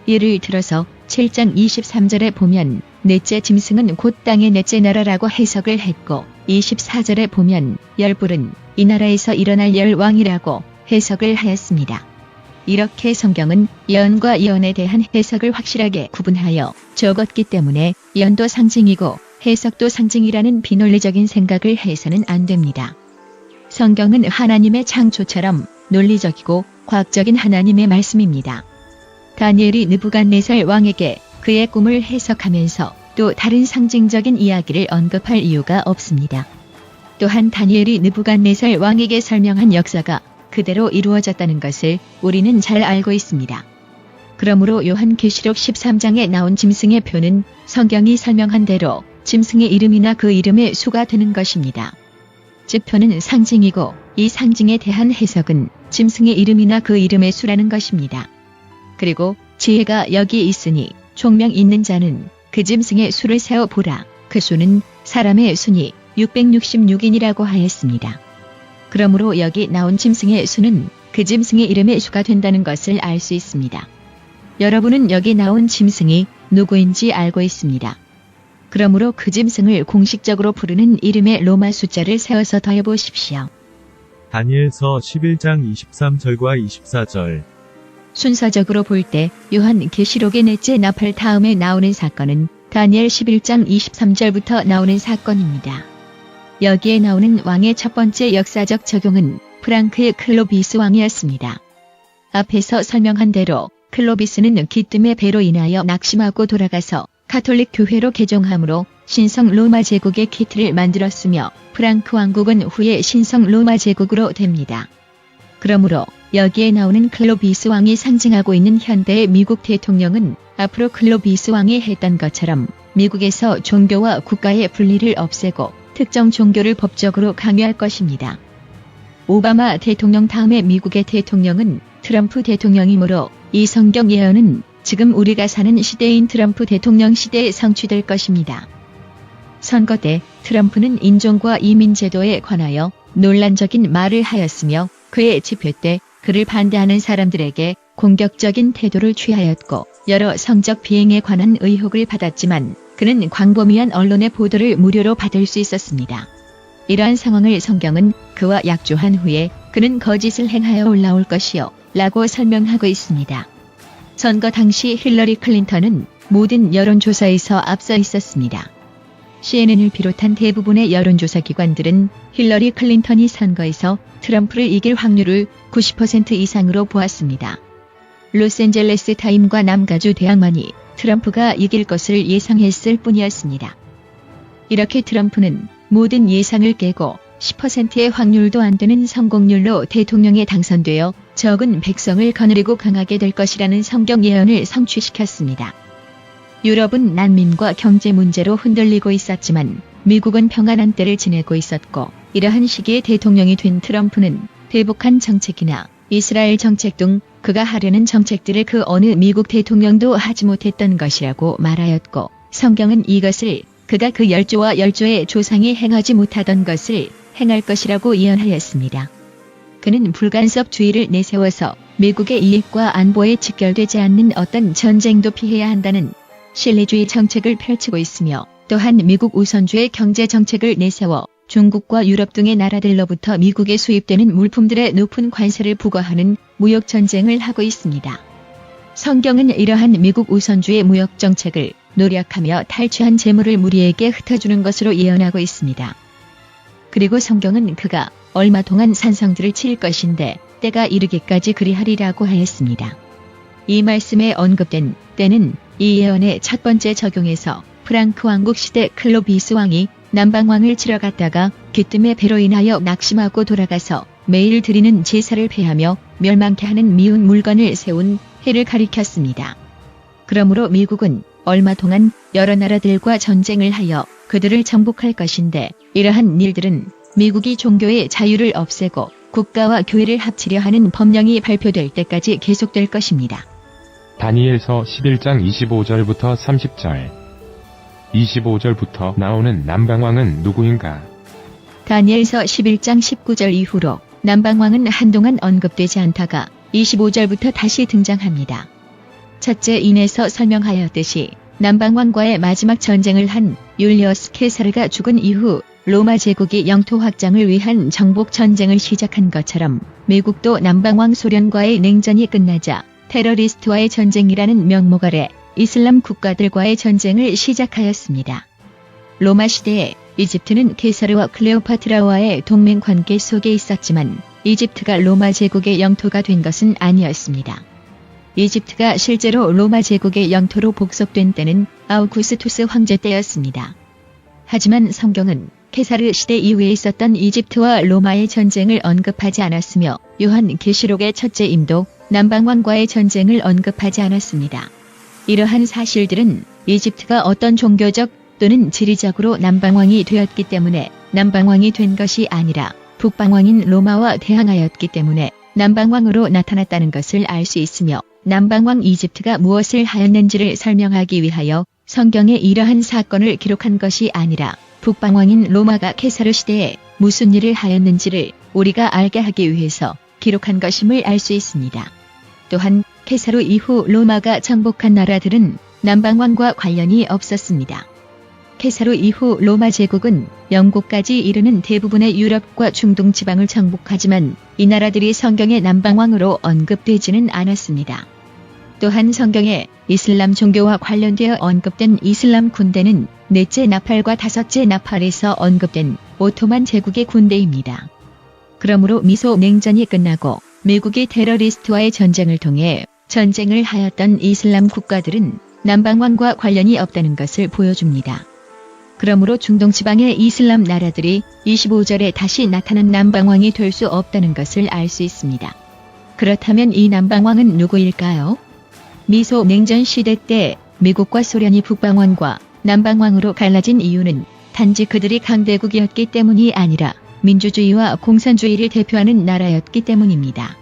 예를 들어서 7장 23절에 보면 넷째 짐승은 곧 땅의 넷째 나라라고 해석을 했고 24절에 보면 열불은 이 나라에서 일어날 열왕이라고 해석을 하였습니다. 이렇게 성경은 예언과 예언에 대한 해석을 확실하게 구분하여 적었기 때문에 예언도 상징이고 해석도 상징이라는 비논리적인 생각을 해서는 안 됩니다. 성경은 하나님의 창조처럼 논리적이고 과학적인 하나님의 말씀입니다. 다니엘이 느부갓네살 왕에게 그의 꿈을 해석하면서 또 다른 상징적인 이야기를 언급할 이유가 없습니다. 또한 다니엘이 느부갓네살 왕에게 설명한 역사가 그대로 이루어졌다는 것을 우리는 잘 알고 있습니다. 그러므로 요한계시록 13장에 나온 짐승의 표는 성경이 설명한 대로 짐승의 이름이나 그 이름의 수가 되는 것입니다. 즉 표는 상징이고 이 상징에 대한 해석은 짐승의 이름이나 그 이름의 수라는 것입니다. 그리고 지혜가 여기 있으니 총명 있는 자는 그 짐승의 수를 세어 보라. 그 수는 사람의 수니 666인이라고 하였습니다. 그러므로 여기 나온 짐승의 수는 그 짐승의 이름의 수가 된다는 것을 알 수 있습니다. 여러분은 여기 나온 짐승이 누구인지 알고 있습니다. 그러므로 그 짐승을 공식적으로 부르는 이름의 로마 숫자를 세워서 더해보십시오. 다니엘서 11장 23절과 24절. 순서적으로 볼 때 요한계시록의 넷째 나팔 다음에 나오는 사건은 다니엘 11장 23절부터 나오는 사건입니다. 여기에 나오는 왕의 첫 번째 역사적 적용은 프랑크의 클로비스 왕이었습니다. 앞에서 설명한 대로 클로비스는 기뜸의 배로 인하여 낙심하고 돌아가서 가톨릭 교회로 개종함으로 신성 로마 제국의 키트를 만들었으며 프랑크 왕국은 후에 신성 로마 제국으로 됩니다. 그러므로 여기에 나오는 클로비스 왕이 상징하고 있는 현대의 미국 대통령은 앞으로 클로비스 왕이 했던 것처럼 미국에서 종교와 국가의 분리를 없애고 특정 종교를 법적으로 강요할 것입니다. 오바마 대통령 다음에 미국의 대통령은 트럼프 대통령이므로 이 성경 예언은 지금 우리가 사는 시대인 트럼프 대통령 시대에 성취될 것입니다. 선거 때 트럼프는 인종과 이민 제도에 관하여 논란적인 말을 하였으며 그의 집회 때 그를 반대하는 사람들에게 공격적인 태도를 취하였고 여러 성적 비행에 관한 의혹을 받았지만 그는 광범위한 언론의 보도를 무료로 받을 수 있었습니다. 이러한 상황을 성경은 그와 약조한 후에 그는 거짓을 행하여 올라올 것이요 라고 설명하고 있습니다. 선거 당시 힐러리 클린턴은 모든 여론조사에서 앞서 있었습니다. CNN을 비롯한 대부분의 여론조사 기관들은 힐러리 클린턴이 선거에서 트럼프를 이길 확률을 90% 이상으로 보았습니다. 로스앤젤레스 타임과 남가주 대학만이 트럼프가 이길 것을 예상했을 뿐이었습니다. 이렇게 트럼프는 모든 예상을 깨고 10%의 확률도 안 되는 성공률로 대통령에 당선되어 적은 백성을 거느리고 강하게 될 것이라는 성경 예언을 성취시켰습니다. 유럽은 난민과 경제 문제로 흔들리고 있었지만 미국은 평안한 때를 지내고 있었고 이러한 시기에 대통령이 된 트럼프는 대북한 정책이나 이스라엘 정책 등 그가 하려는 정책들을 그 어느 미국 대통령도 하지 못했던 것이라고 말하였고 성경은 이것을 그가 그 열조와 열조의 조상이 행하지 못하던 것을 행할 것이라고 예언하였습니다. 그는 불간섭주의를 내세워서 미국의 이익과 안보에 직결되지 않는 어떤 전쟁도 피해야 한다는 신뢰주의 정책을 펼치고 있으며 또한 미국 우선주의 경제 정책을 내세워 중국과 유럽 등의 나라들로부터 미국에 수입되는 물품들의 높은 관세를 부과하는 무역 전쟁을 하고 있습니다. 성경은 이러한 미국 우선주의 무역 정책을 노력하며 탈취한 재물을 무리에게 흩어주는 것으로 예언하고 있습니다. 그리고 성경은 그가 얼마 동안 산성들을 칠 것인데 때가 이르기까지 그리하리라고 하였습니다. 이 말씀에 언급된 때는 이 예언의 첫 번째 적용에서 프랑크 왕국 시대 클로비스 왕이 남방왕을 치러 갔다가 기뜸의 배로 인하여 낙심하고 돌아가서 매일 드리는 제사를 폐하며 멸망케 하는 미운 물건을 세운 해를 가리켰습니다. 그러므로 미국은 얼마 동안 여러 나라들과 전쟁을 하여 그들을 정복할 것인데 이러한 일들은 미국이 종교의 자유를 없애고 국가와 교회를 합치려 하는 법령이 발표될 때까지 계속될 것입니다. 다니엘서 11장 25절부터 30절. 25절부터 나오는 남방왕은 누구인가? 다니엘서 11장 19절 이후로 남방왕은 한동안 언급되지 않다가 25절부터 다시 등장합니다. 첫째 인에서 설명하였듯이 남방왕과의 마지막 전쟁을 한 율리어스 케사르가 죽은 이후 로마 제국이 영토 확장을 위한 정복 전쟁을 시작한 것처럼 미국도 남방왕 소련과의 냉전이 끝나자 테러리스트와의 전쟁이라는 명목 아래 이슬람 국가들과의 전쟁을 시작하였습니다. 로마 시대에 이집트는 케사르와 클레오파트라와의 동맹 관계 속에 있었지만 이집트가 로마 제국의 영토가 된 것은 아니었습니다. 이집트가 실제로 로마 제국의 영토로 복속된 때는 아우구스투스 황제 때였습니다. 하지만 성경은 케사르 시대 이후에 있었던 이집트와 로마의 전쟁을 언급하지 않았으며 요한계시록의 첫째 임도 남방왕과의 전쟁을 언급하지 않았습니다. 이러한 사실들은 이집트가 어떤 종교적 또는 지리적으로 남방왕이 되었기 때문에 남방왕이 된 것이 아니라 북방왕인 로마와 대항하였기 때문에 남방왕으로 나타났다는 것을 알 수 있으며 남방왕 이집트가 무엇을 하였는지를 설명하기 위하여 성경에 이러한 사건을 기록한 것이 아니라 북방왕인 로마가 케사르 시대에 무슨 일을 하였는지를 우리가 알게 하기 위해서 기록한 것임을 알 수 있습니다. 또한 케사르 이후 로마가 정복한 나라들은 남방왕과 관련이 없었습니다. 케사르 이후 로마 제국은 영국까지 이르는 대부분의 유럽과 중동 지방을 정복하지만 이 나라들이 성경의 남방왕으로 언급되지는 않았습니다. 또한 성경에 이슬람 종교와 관련되어 언급된 이슬람 군대는 넷째 나팔과 다섯째 나팔에서 언급된 오토만 제국의 군대입니다. 그러므로 미소 냉전이 끝나고 미국이 테러리스트와의 전쟁을 통해 전쟁을 하였던 이슬람 국가들은 남방왕과 관련이 없다는 것을 보여줍니다. 그러므로 중동 지방의 이슬람 나라들이 25절에 다시 나타난 남방왕이 될 수 없다는 것을 알 수 있습니다. 그렇다면 이 남방왕은 누구일까요? 미소 냉전 시대 때 미국과 소련이 북방왕과 남방왕으로 갈라진 이유는 단지 그들이 강대국이었기 때문이 아니라 민주주의와 공산주의를 대표하는 나라였기 때문입니다.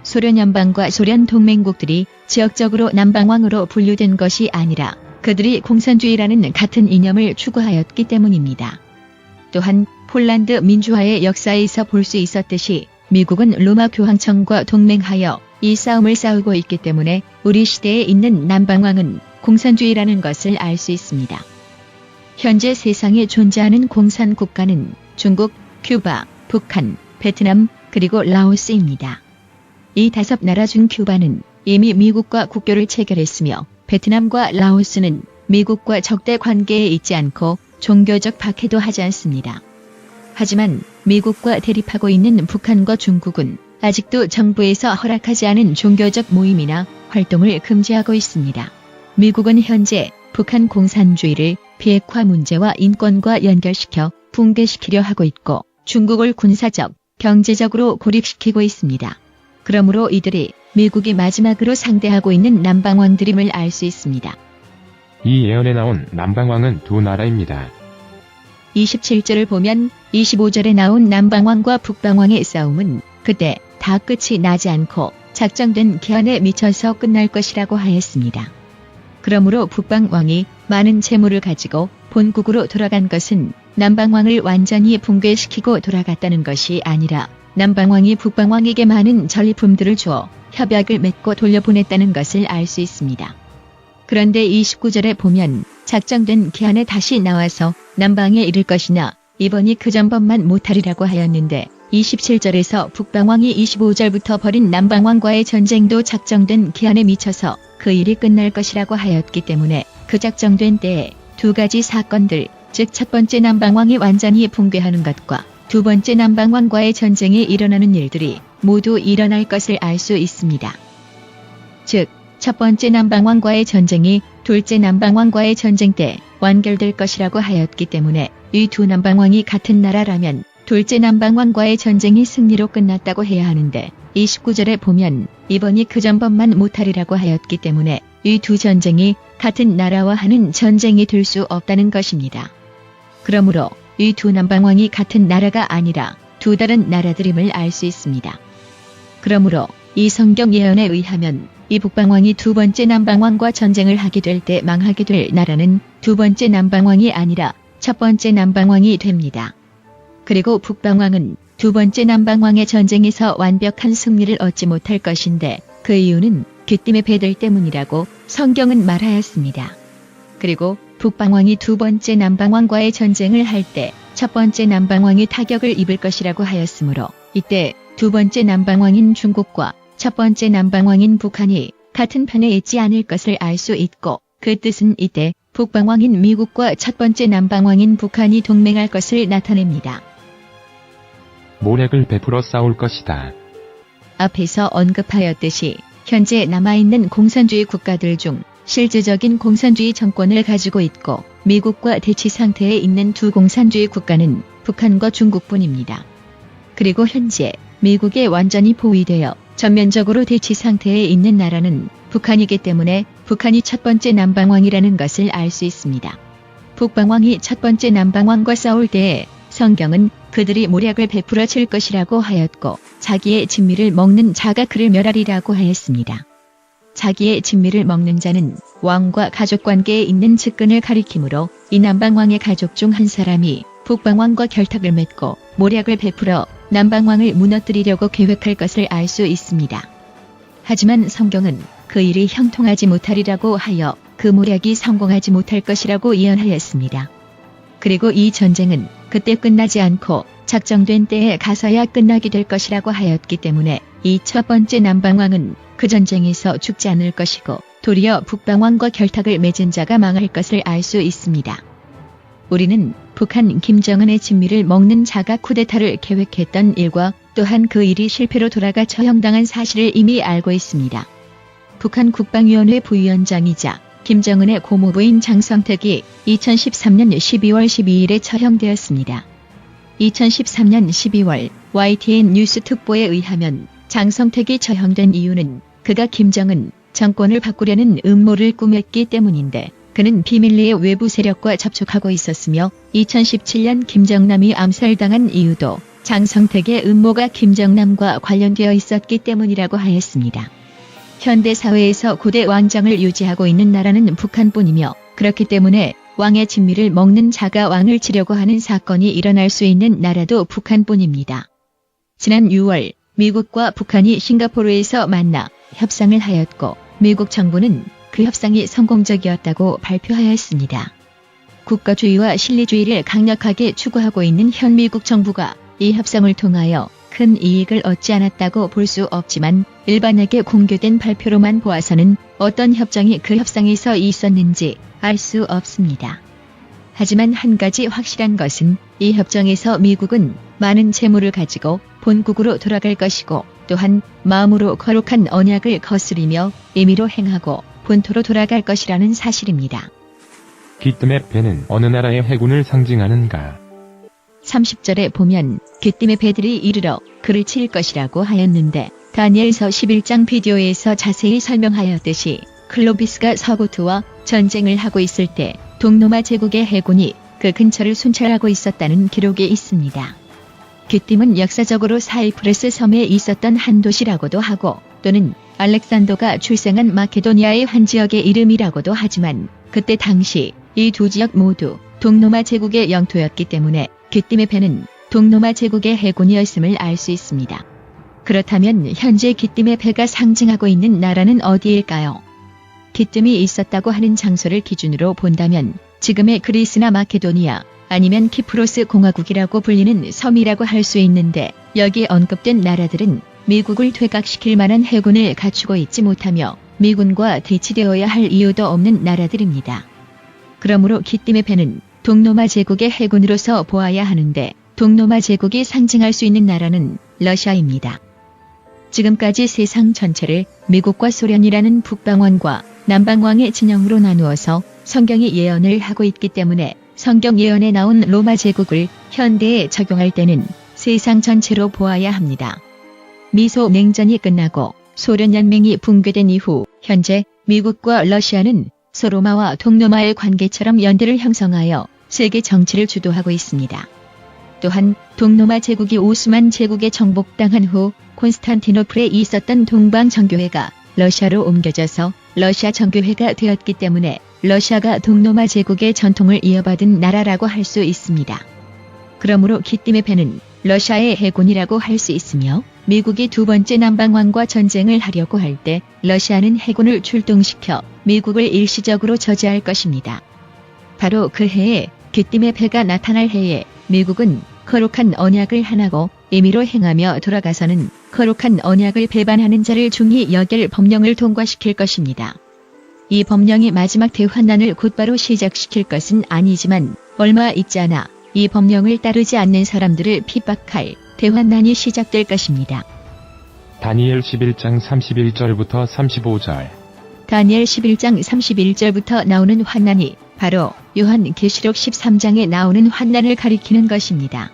소련 연방과 소련 동맹국들이 지역적으로 남방왕으로 분류된 것이 아니라 그들이 공산주의라는 같은 이념을 추구하였기 때문입니다. 또한 폴란드 민주화의 역사에서 볼 수 있었듯이 미국은 로마 교황청과 동맹하여 이 싸움을 싸우고 있기 때문에 우리 시대에 있는 남방왕은 공산주의라는 것을 알 수 있습니다. 현재 세상에 존재하는 공산 국가는 중국, 큐바, 북한, 베트남, 그리고 라오스입니다. 이 5나라 중 큐바는 이미 미국과 국교를 체결했으며 베트남과 라오스는 미국과 적대 관계에 있지 않고 종교적 박해도 하지 않습니다. 하지만 미국과 대립하고 있는 북한과 중국은 아직도 정부에서 허락하지 않은 종교적 모임이나 활동을 금지하고 있습니다. 미국은 현재 북한 공산주의를 비핵화 문제와 인권과 연결시켜 붕괴시키려 하고 있고 중국을 군사적, 경제적으로 고립시키고 있습니다. 그러므로 이들이 미국이 마지막으로 상대하고 있는 남방왕들임을 알 수 있습니다. 이 예언에 나온 남방왕은 두 나라입니다. 27절을 보면 25절에 나온 남방왕과 북방왕의 싸움은 그때 다 끝이 나지 않고 작정된 기한에 미쳐서 끝날 것이라고 하였습니다. 그러므로 북방왕이 많은 재물을 가지고 본국으로 돌아간 것은 남방왕을 완전히 붕괴시키고 돌아갔다는 것이 아니라 남방왕이 북방왕에게 많은 전리품들을 주어 협약을 맺고 돌려보냈다는 것을 알 수 있습니다. 그런데 29절에 보면 작정된 기한에 다시 나와서 남방에 이를 것이나 이번이 그 전번만 못하리라고 하였는데 27절에서 북방왕이 25절부터 벌인 남방왕과의 전쟁도 작정된 기한에 미쳐서 그 일이 끝날 것이라고 하였기 때문에 그 작정된 때에 두 가지 사건들, 즉 첫 번째 남방왕이 완전히 붕괴하는 것과 두 번째 남방왕과의 전쟁이 일어나는 일들이 모두 일어날 것을 알 수 있습니다. 즉, 첫 번째 남방왕과의 전쟁이 둘째 남방왕과의 전쟁 때 완결될 것이라고 하였기 때문에 이 두 남방왕이 같은 나라라면 둘째 남방왕과의 전쟁이 승리로 끝났다고 해야 하는데 29절에 보면 이번이 그 전번만 못하리라고 하였기 때문에 이 두 전쟁이 같은 나라와 하는 전쟁이 될 수 없다는 것입니다. 그러므로 이 두 남방왕이 같은 나라가 아니라 두 다른 나라들임을 알 수 있습니다. 그러므로 이 성경 예언에 의하면 이 북방왕이 두 번째 남방왕과 전쟁을 하게 될 때 망하게 될 나라는 두 번째 남방왕이 아니라 첫 번째 남방왕이 됩니다. 그리고 북방왕은 두 번째 남방왕의 전쟁에서 완벽한 승리를 얻지 못할 것인데 그 이유는 귀띔의 배들 때문이라고 성경은 말하였습니다. 그리고 북방왕이 두 번째 남방왕과의 전쟁을 할 때 첫 번째 남방왕이 타격을 입을 것이라고 하였으므로 이때 두 번째 남방왕인 중국과 첫 번째 남방왕인 북한이 같은 편에 있지 않을 것을 알 수 있고 그 뜻은 이때 북방왕인 미국과 첫 번째 남방왕인 북한이 동맹할 것을 나타냅니다. 모략을 베풀어 싸울 것이다. 앞에서 언급하였듯이 현재 남아있는 공산주의 국가들 중 실질적인 공산주의 정권을 가지고 있고 미국과 대치 상태에 있는 두 공산주의 국가는 북한과 중국뿐입니다. 그리고 현재 미국에 완전히 포위되어 전면적으로 대치 상태에 있는 나라는 북한이기 때문에 북한이 첫 번째 남방왕이라는 것을 알 수 있습니다. 북방왕이 첫 번째 남방왕과 싸울 때에 성경은 그들이 모략을 베풀어 칠 것이라고 하였고 자기의 진미를 먹는 자가 그를 멸하리라고 하였습니다. 자기의 진미를 먹는 자는 왕과 가족관계에 있는 측근을 가리키므로 이 남방왕의 가족 중 한 사람이 북방왕과 결탁을 맺고 모략을 베풀어 남방왕을 무너뜨리려고 계획할 것을 알 수 있습니다. 하지만 성경은 그 일이 형통하지 못하리라고 하여 그 모략이 성공하지 못할 것이라고 예언하였습니다. 그리고 이 전쟁은 그때 끝나지 않고 작정된 때에 가서야 끝나게 될 것이라고 하였기 때문에 이 첫 번째 남방왕은 그 전쟁에서 죽지 않을 것이고 도리어 북방왕과 결탁을 맺은 자가 망할 것을 알 수 있습니다. 우리는 북한 김정은의 진미를 먹는 자가 쿠데타를 계획했던 일과 또한 그 일이 실패로 돌아가 처형당한 사실을 이미 알고 있습니다. 북한 국방위원회 부위원장이자 김정은의 고모부인 장성택이 2013년 12월 12일에 처형되었습니다. 2013년 12월 YTN 뉴스 특보에 의하면 장성택이 처형된 이유는 그가 김정은 정권을 바꾸려는 음모를 꾸몄기 때문인데 그는 비밀리에 외부 세력과 접촉하고 있었으며 2017년 김정남이 암살당한 이유도 장성택의 음모가 김정남과 관련되어 있었기 때문이라고 하였습니다. 현대 사회에서 고대 왕정을 유지하고 있는 나라는 북한뿐이며 그렇기 때문에 왕의 진미를 먹는 자가 왕을 치려고 하는 사건이 일어날 수 있는 나라도 북한뿐입니다. 지난 6월 미국과 북한이 싱가포르에서 만나 협상을 하였고 미국 정부는 그 협상이 성공적이었다고 발표하였습니다. 국가주의와 실리주의를 강력하게 추구하고 있는 현 미국 정부가 이 협상을 통하여 큰 이익을 얻지 않았다고 볼 수 없지만 일반에게 공개된 발표로만 보아서는 어떤 협정이 그 협상에서 있었는지 알 수 없습니다. 하지만 한 가지 확실한 것은 이 협정에서 미국은 많은 재물을 가지고 본국으로 돌아갈 것이고 또한 마음으로 거룩한 언약을 거스리며 임의로 행하고 본토로 돌아갈 것이라는 사실입니다. 기뜸의 배는 어느 나라의 해군을 상징하는가? 30절에 보면 귀띔의 배들이 이르러 그를 칠 것이라고 하였는데 다니엘서 11장 비디오에서 자세히 설명하였듯이 클로비스가 서구트와 전쟁을 하고 있을 때 동로마 제국의 해군이 그 근처를 순찰하고 있었다는 기록이 있습니다. 귀띔은 역사적으로 사이프러스 섬에 있었던 한 도시라고도 하고 또는 알렉산더가 출생한 마케도니아의 한 지역의 이름이라고도 하지만 그때 당시 이 두 지역 모두 동로마 제국의 영토였기 때문에 귀띔의 배는 동로마 제국의 해군이었음을 알 수 있습니다. 그렇다면 현재 귀띔의 배가 상징하고 있는 나라는 어디일까요? 귀뜸이 있었다고 하는 장소를 기준으로 본다면 지금의 그리스나 마케도니아 아니면 키프로스 공화국이라고 불리는 섬이라고 할 수 있는데 여기 언급된 나라들은 미국을 퇴각시킬 만한 해군을 갖추고 있지 못하며 미군과 대치되어야 할 이유도 없는 나라들입니다. 그러므로 귀띔의 배는 동로마 제국의 해군으로서 보아야 하는데 동로마 제국이 상징할 수 있는 나라는 러시아입니다. 지금까지 세상 전체를 미국과 소련이라는 북방왕과 남방왕의 진영으로 나누어서 성경이 예언을 하고 있기 때문에 성경 예언에 나온 로마 제국을 현대에 적용할 때는 세상 전체로 보아야 합니다. 미소 냉전이 끝나고 소련 연맹이 붕괴된 이후 현재 미국과 러시아는 소로마와 동로마의 관계처럼 연대를 형성하여 세계 정치를 주도하고 있습니다. 또한 동로마 제국이 오스만 제국에 정복당한 후 콘스탄티노플에 있었던 동방 정교회가 러시아로 옮겨져서 러시아 정교회가 되었기 때문에 러시아가 동로마 제국의 전통을 이어받은 나라라고 할 수 있습니다. 그러므로 귀띔의 배는 러시아의 해군이라고 할 수 있으며 미국이 두 번째 남방왕과 전쟁을 하려고 할 때 러시아는 해군을 출동시켜 미국을 일시적으로 저지할 것입니다. 바로 그 해에 귀띔의 배가 나타날 해에 미국은 거룩한 언약을 하나고 임의로 행하며 돌아가서는 거룩한 언약을 배반하는 자를 중히 여길 법령을 통과시킬 것입니다. 이 법령이 마지막 대환난을 곧바로 시작시킬 것은 아니지만 얼마 있지 않아 이 법령을 따르지 않는 사람들을 핍박할 대환난이 시작될 것입니다. 다니엘 11장 31절부터 35절. 다니엘 11장 31절부터 나오는 환난이 바로 요한계시록 13장에 나오는 환난을 가리키는 것입니다.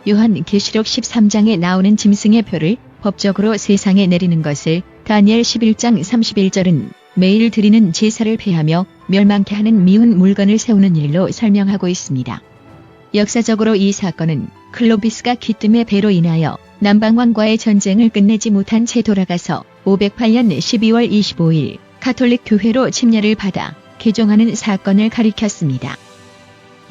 요한계시록 13장에 나오는 짐승의 표를 법적으로 세상에 내리는 것을 다니엘 11장 31절은 매일 드리는 제사를 폐하며 멸망케 하는 미운 물건을 세우는 일로 설명하고 있습니다. 역사적으로 이 사건은 클로비스가 귀뜸의 배로 인하여 남방왕과의 전쟁을 끝내지 못한 채 돌아가서 508년 12월 25일 가톨릭 교회로 침례를 받아 개종하는 사건을 가리켰습니다.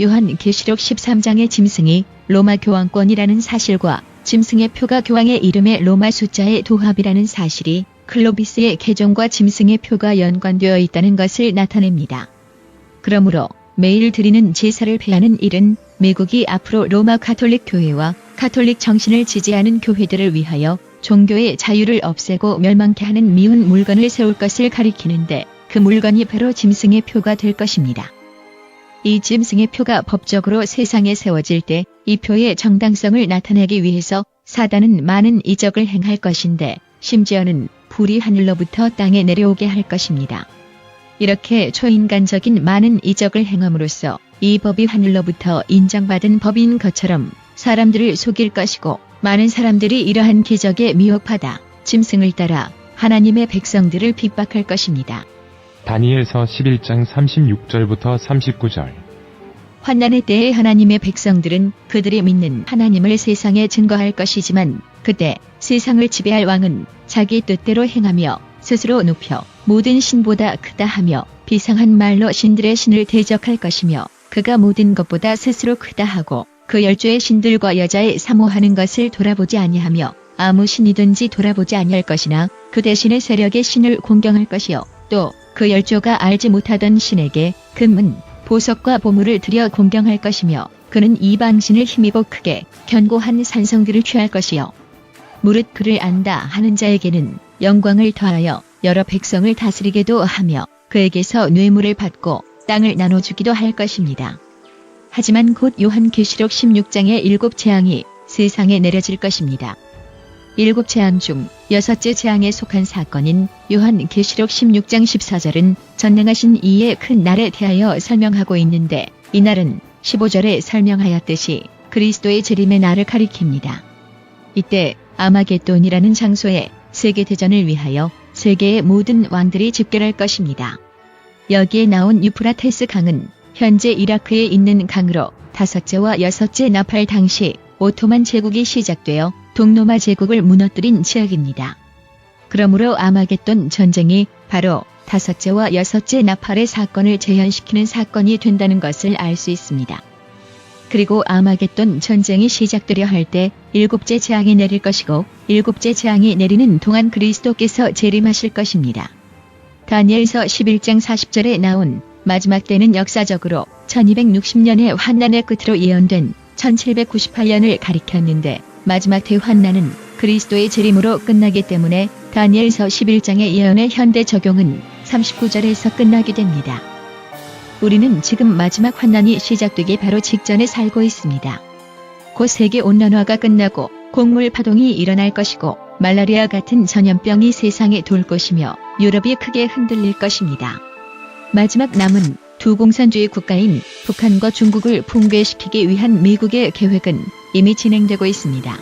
요한계시록 13장의 짐승이 로마 교황권이라는 사실과 짐승의 표가 교황의 이름의 로마 숫자의 도합이라는 사실이 클로비스의 개종과 짐승의 표가 연관되어 있다는 것을 나타냅니다. 그러므로 매일 드리는 제사를 폐하는 일은 미국이 앞으로 로마 가톨릭 교회와 가톨릭 정신을 지지하는 교회들을 위하여 종교의 자유를 없애고 멸망케 하는 미운 물건을 세울 것을 가리키는데 그 물건이 바로 짐승의 표가 될 것입니다. 이 짐승의 표가 법적으로 세상에 세워질 때 이 표의 정당성을 나타내기 위해서 사단은 많은 이적을 행할 것인데 심지어는 불이 하늘로부터 땅에 내려오게 할 것입니다. 이렇게 초인간적인 많은 이적을 행함으로써 이 법이 하늘로부터 인정받은 법인 것처럼 사람들을 속일 것이고 많은 사람들이 이러한 기적에 미혹받아 짐승을 따라 하나님의 백성들을 핍박할 것입니다. 다니엘서 11장 36절부터 39절. 환난의 때에 하나님의 백성들은 그들이 믿는 하나님을 세상에 증거할 것이지만 그때 세상을 지배할 왕은 자기 뜻대로 행하며 스스로 높여 모든 신보다 크다 하며 비상한 말로 신들의 신을 대적할 것이며 그가 모든 것보다 스스로 크다 하고 그 열조의 신들과 여자의 사모하는 것을 돌아보지 아니하며 아무 신이든지 돌아보지 아니할 것이나 그 대신에 세력의 신을 공경할 것이요 또 그 열조가 알지 못하던 신에게 금은 보석과 보물을 들여 공경할 것이며 그는 이방신을 힘입어 크게 견고한 산성들을 취할 것이요 무릇 그를 안다 하는 자에게는 영광을 더하여 여러 백성을 다스리게도 하며 그에게서 뇌물을 받고 땅을 나눠주기도 할 것입니다. 하지만 곧 요한계시록 16장의 7 재앙이 세상에 내려질 것입니다. 7 재앙 중 6째 재앙에 속한 사건인 요한계시록 16장 14절은 전능하신 이의 큰 날에 대하여 설명하고 있는데 이 날은 15절에 설명하였듯이 그리스도의 재림의 날을 가리킵니다. 이때 아마겟돈이라는 장소에 세계대전을 위하여 세계의 모든 왕들이 집결할 것입니다. 여기에 나온 유프라테스 강은 현재 이라크에 있는 강으로 5째와 6째 나팔 당시 오토만 제국이 시작되어 동로마 제국을 무너뜨린 지역입니다. 그러므로 아마겟돈 전쟁이 바로 5째와 6째 나팔의 사건을 재현시키는 사건이 된다는 것을 알 수 있습니다. 그리고 아마겟돈 전쟁이 시작되려 할 때 7째 재앙이 내릴 것이고 7째 재앙이 내리는 동안 그리스도께서 재림하실 것입니다. 다니엘서 11장 40절에 나온 마지막 때는 역사적으로 1260년의 환난의 끝으로 예언된 1798년을 가리켰는데 마지막 대환난은 그리스도의 재림으로 끝나기 때문에 다니엘서 11장의 예언의 현대 적용은 39절에서 끝나게 됩니다. 우리는 지금 마지막 환난이 시작되기 바로 직전에 살고 있습니다. 곧 세계온난화가 끝나고 곡물 파동이 일어날 것이고 말라리아 같은 전염병이 세상에 돌 것이며 유럽이 크게 흔들릴 것입니다. 마지막 남은 두 공산주의 국가인 북한과 중국을 붕괴시키기 위한 미국의 계획은 이미 진행되고 있습니다.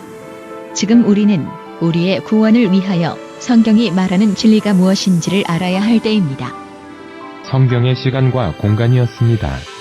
지금 우리는 우리의 구원을 위하여 성경이 말하는 진리가 무엇인지를 알아야 할 때입니다. 성경의 시간과 공간이었습니다.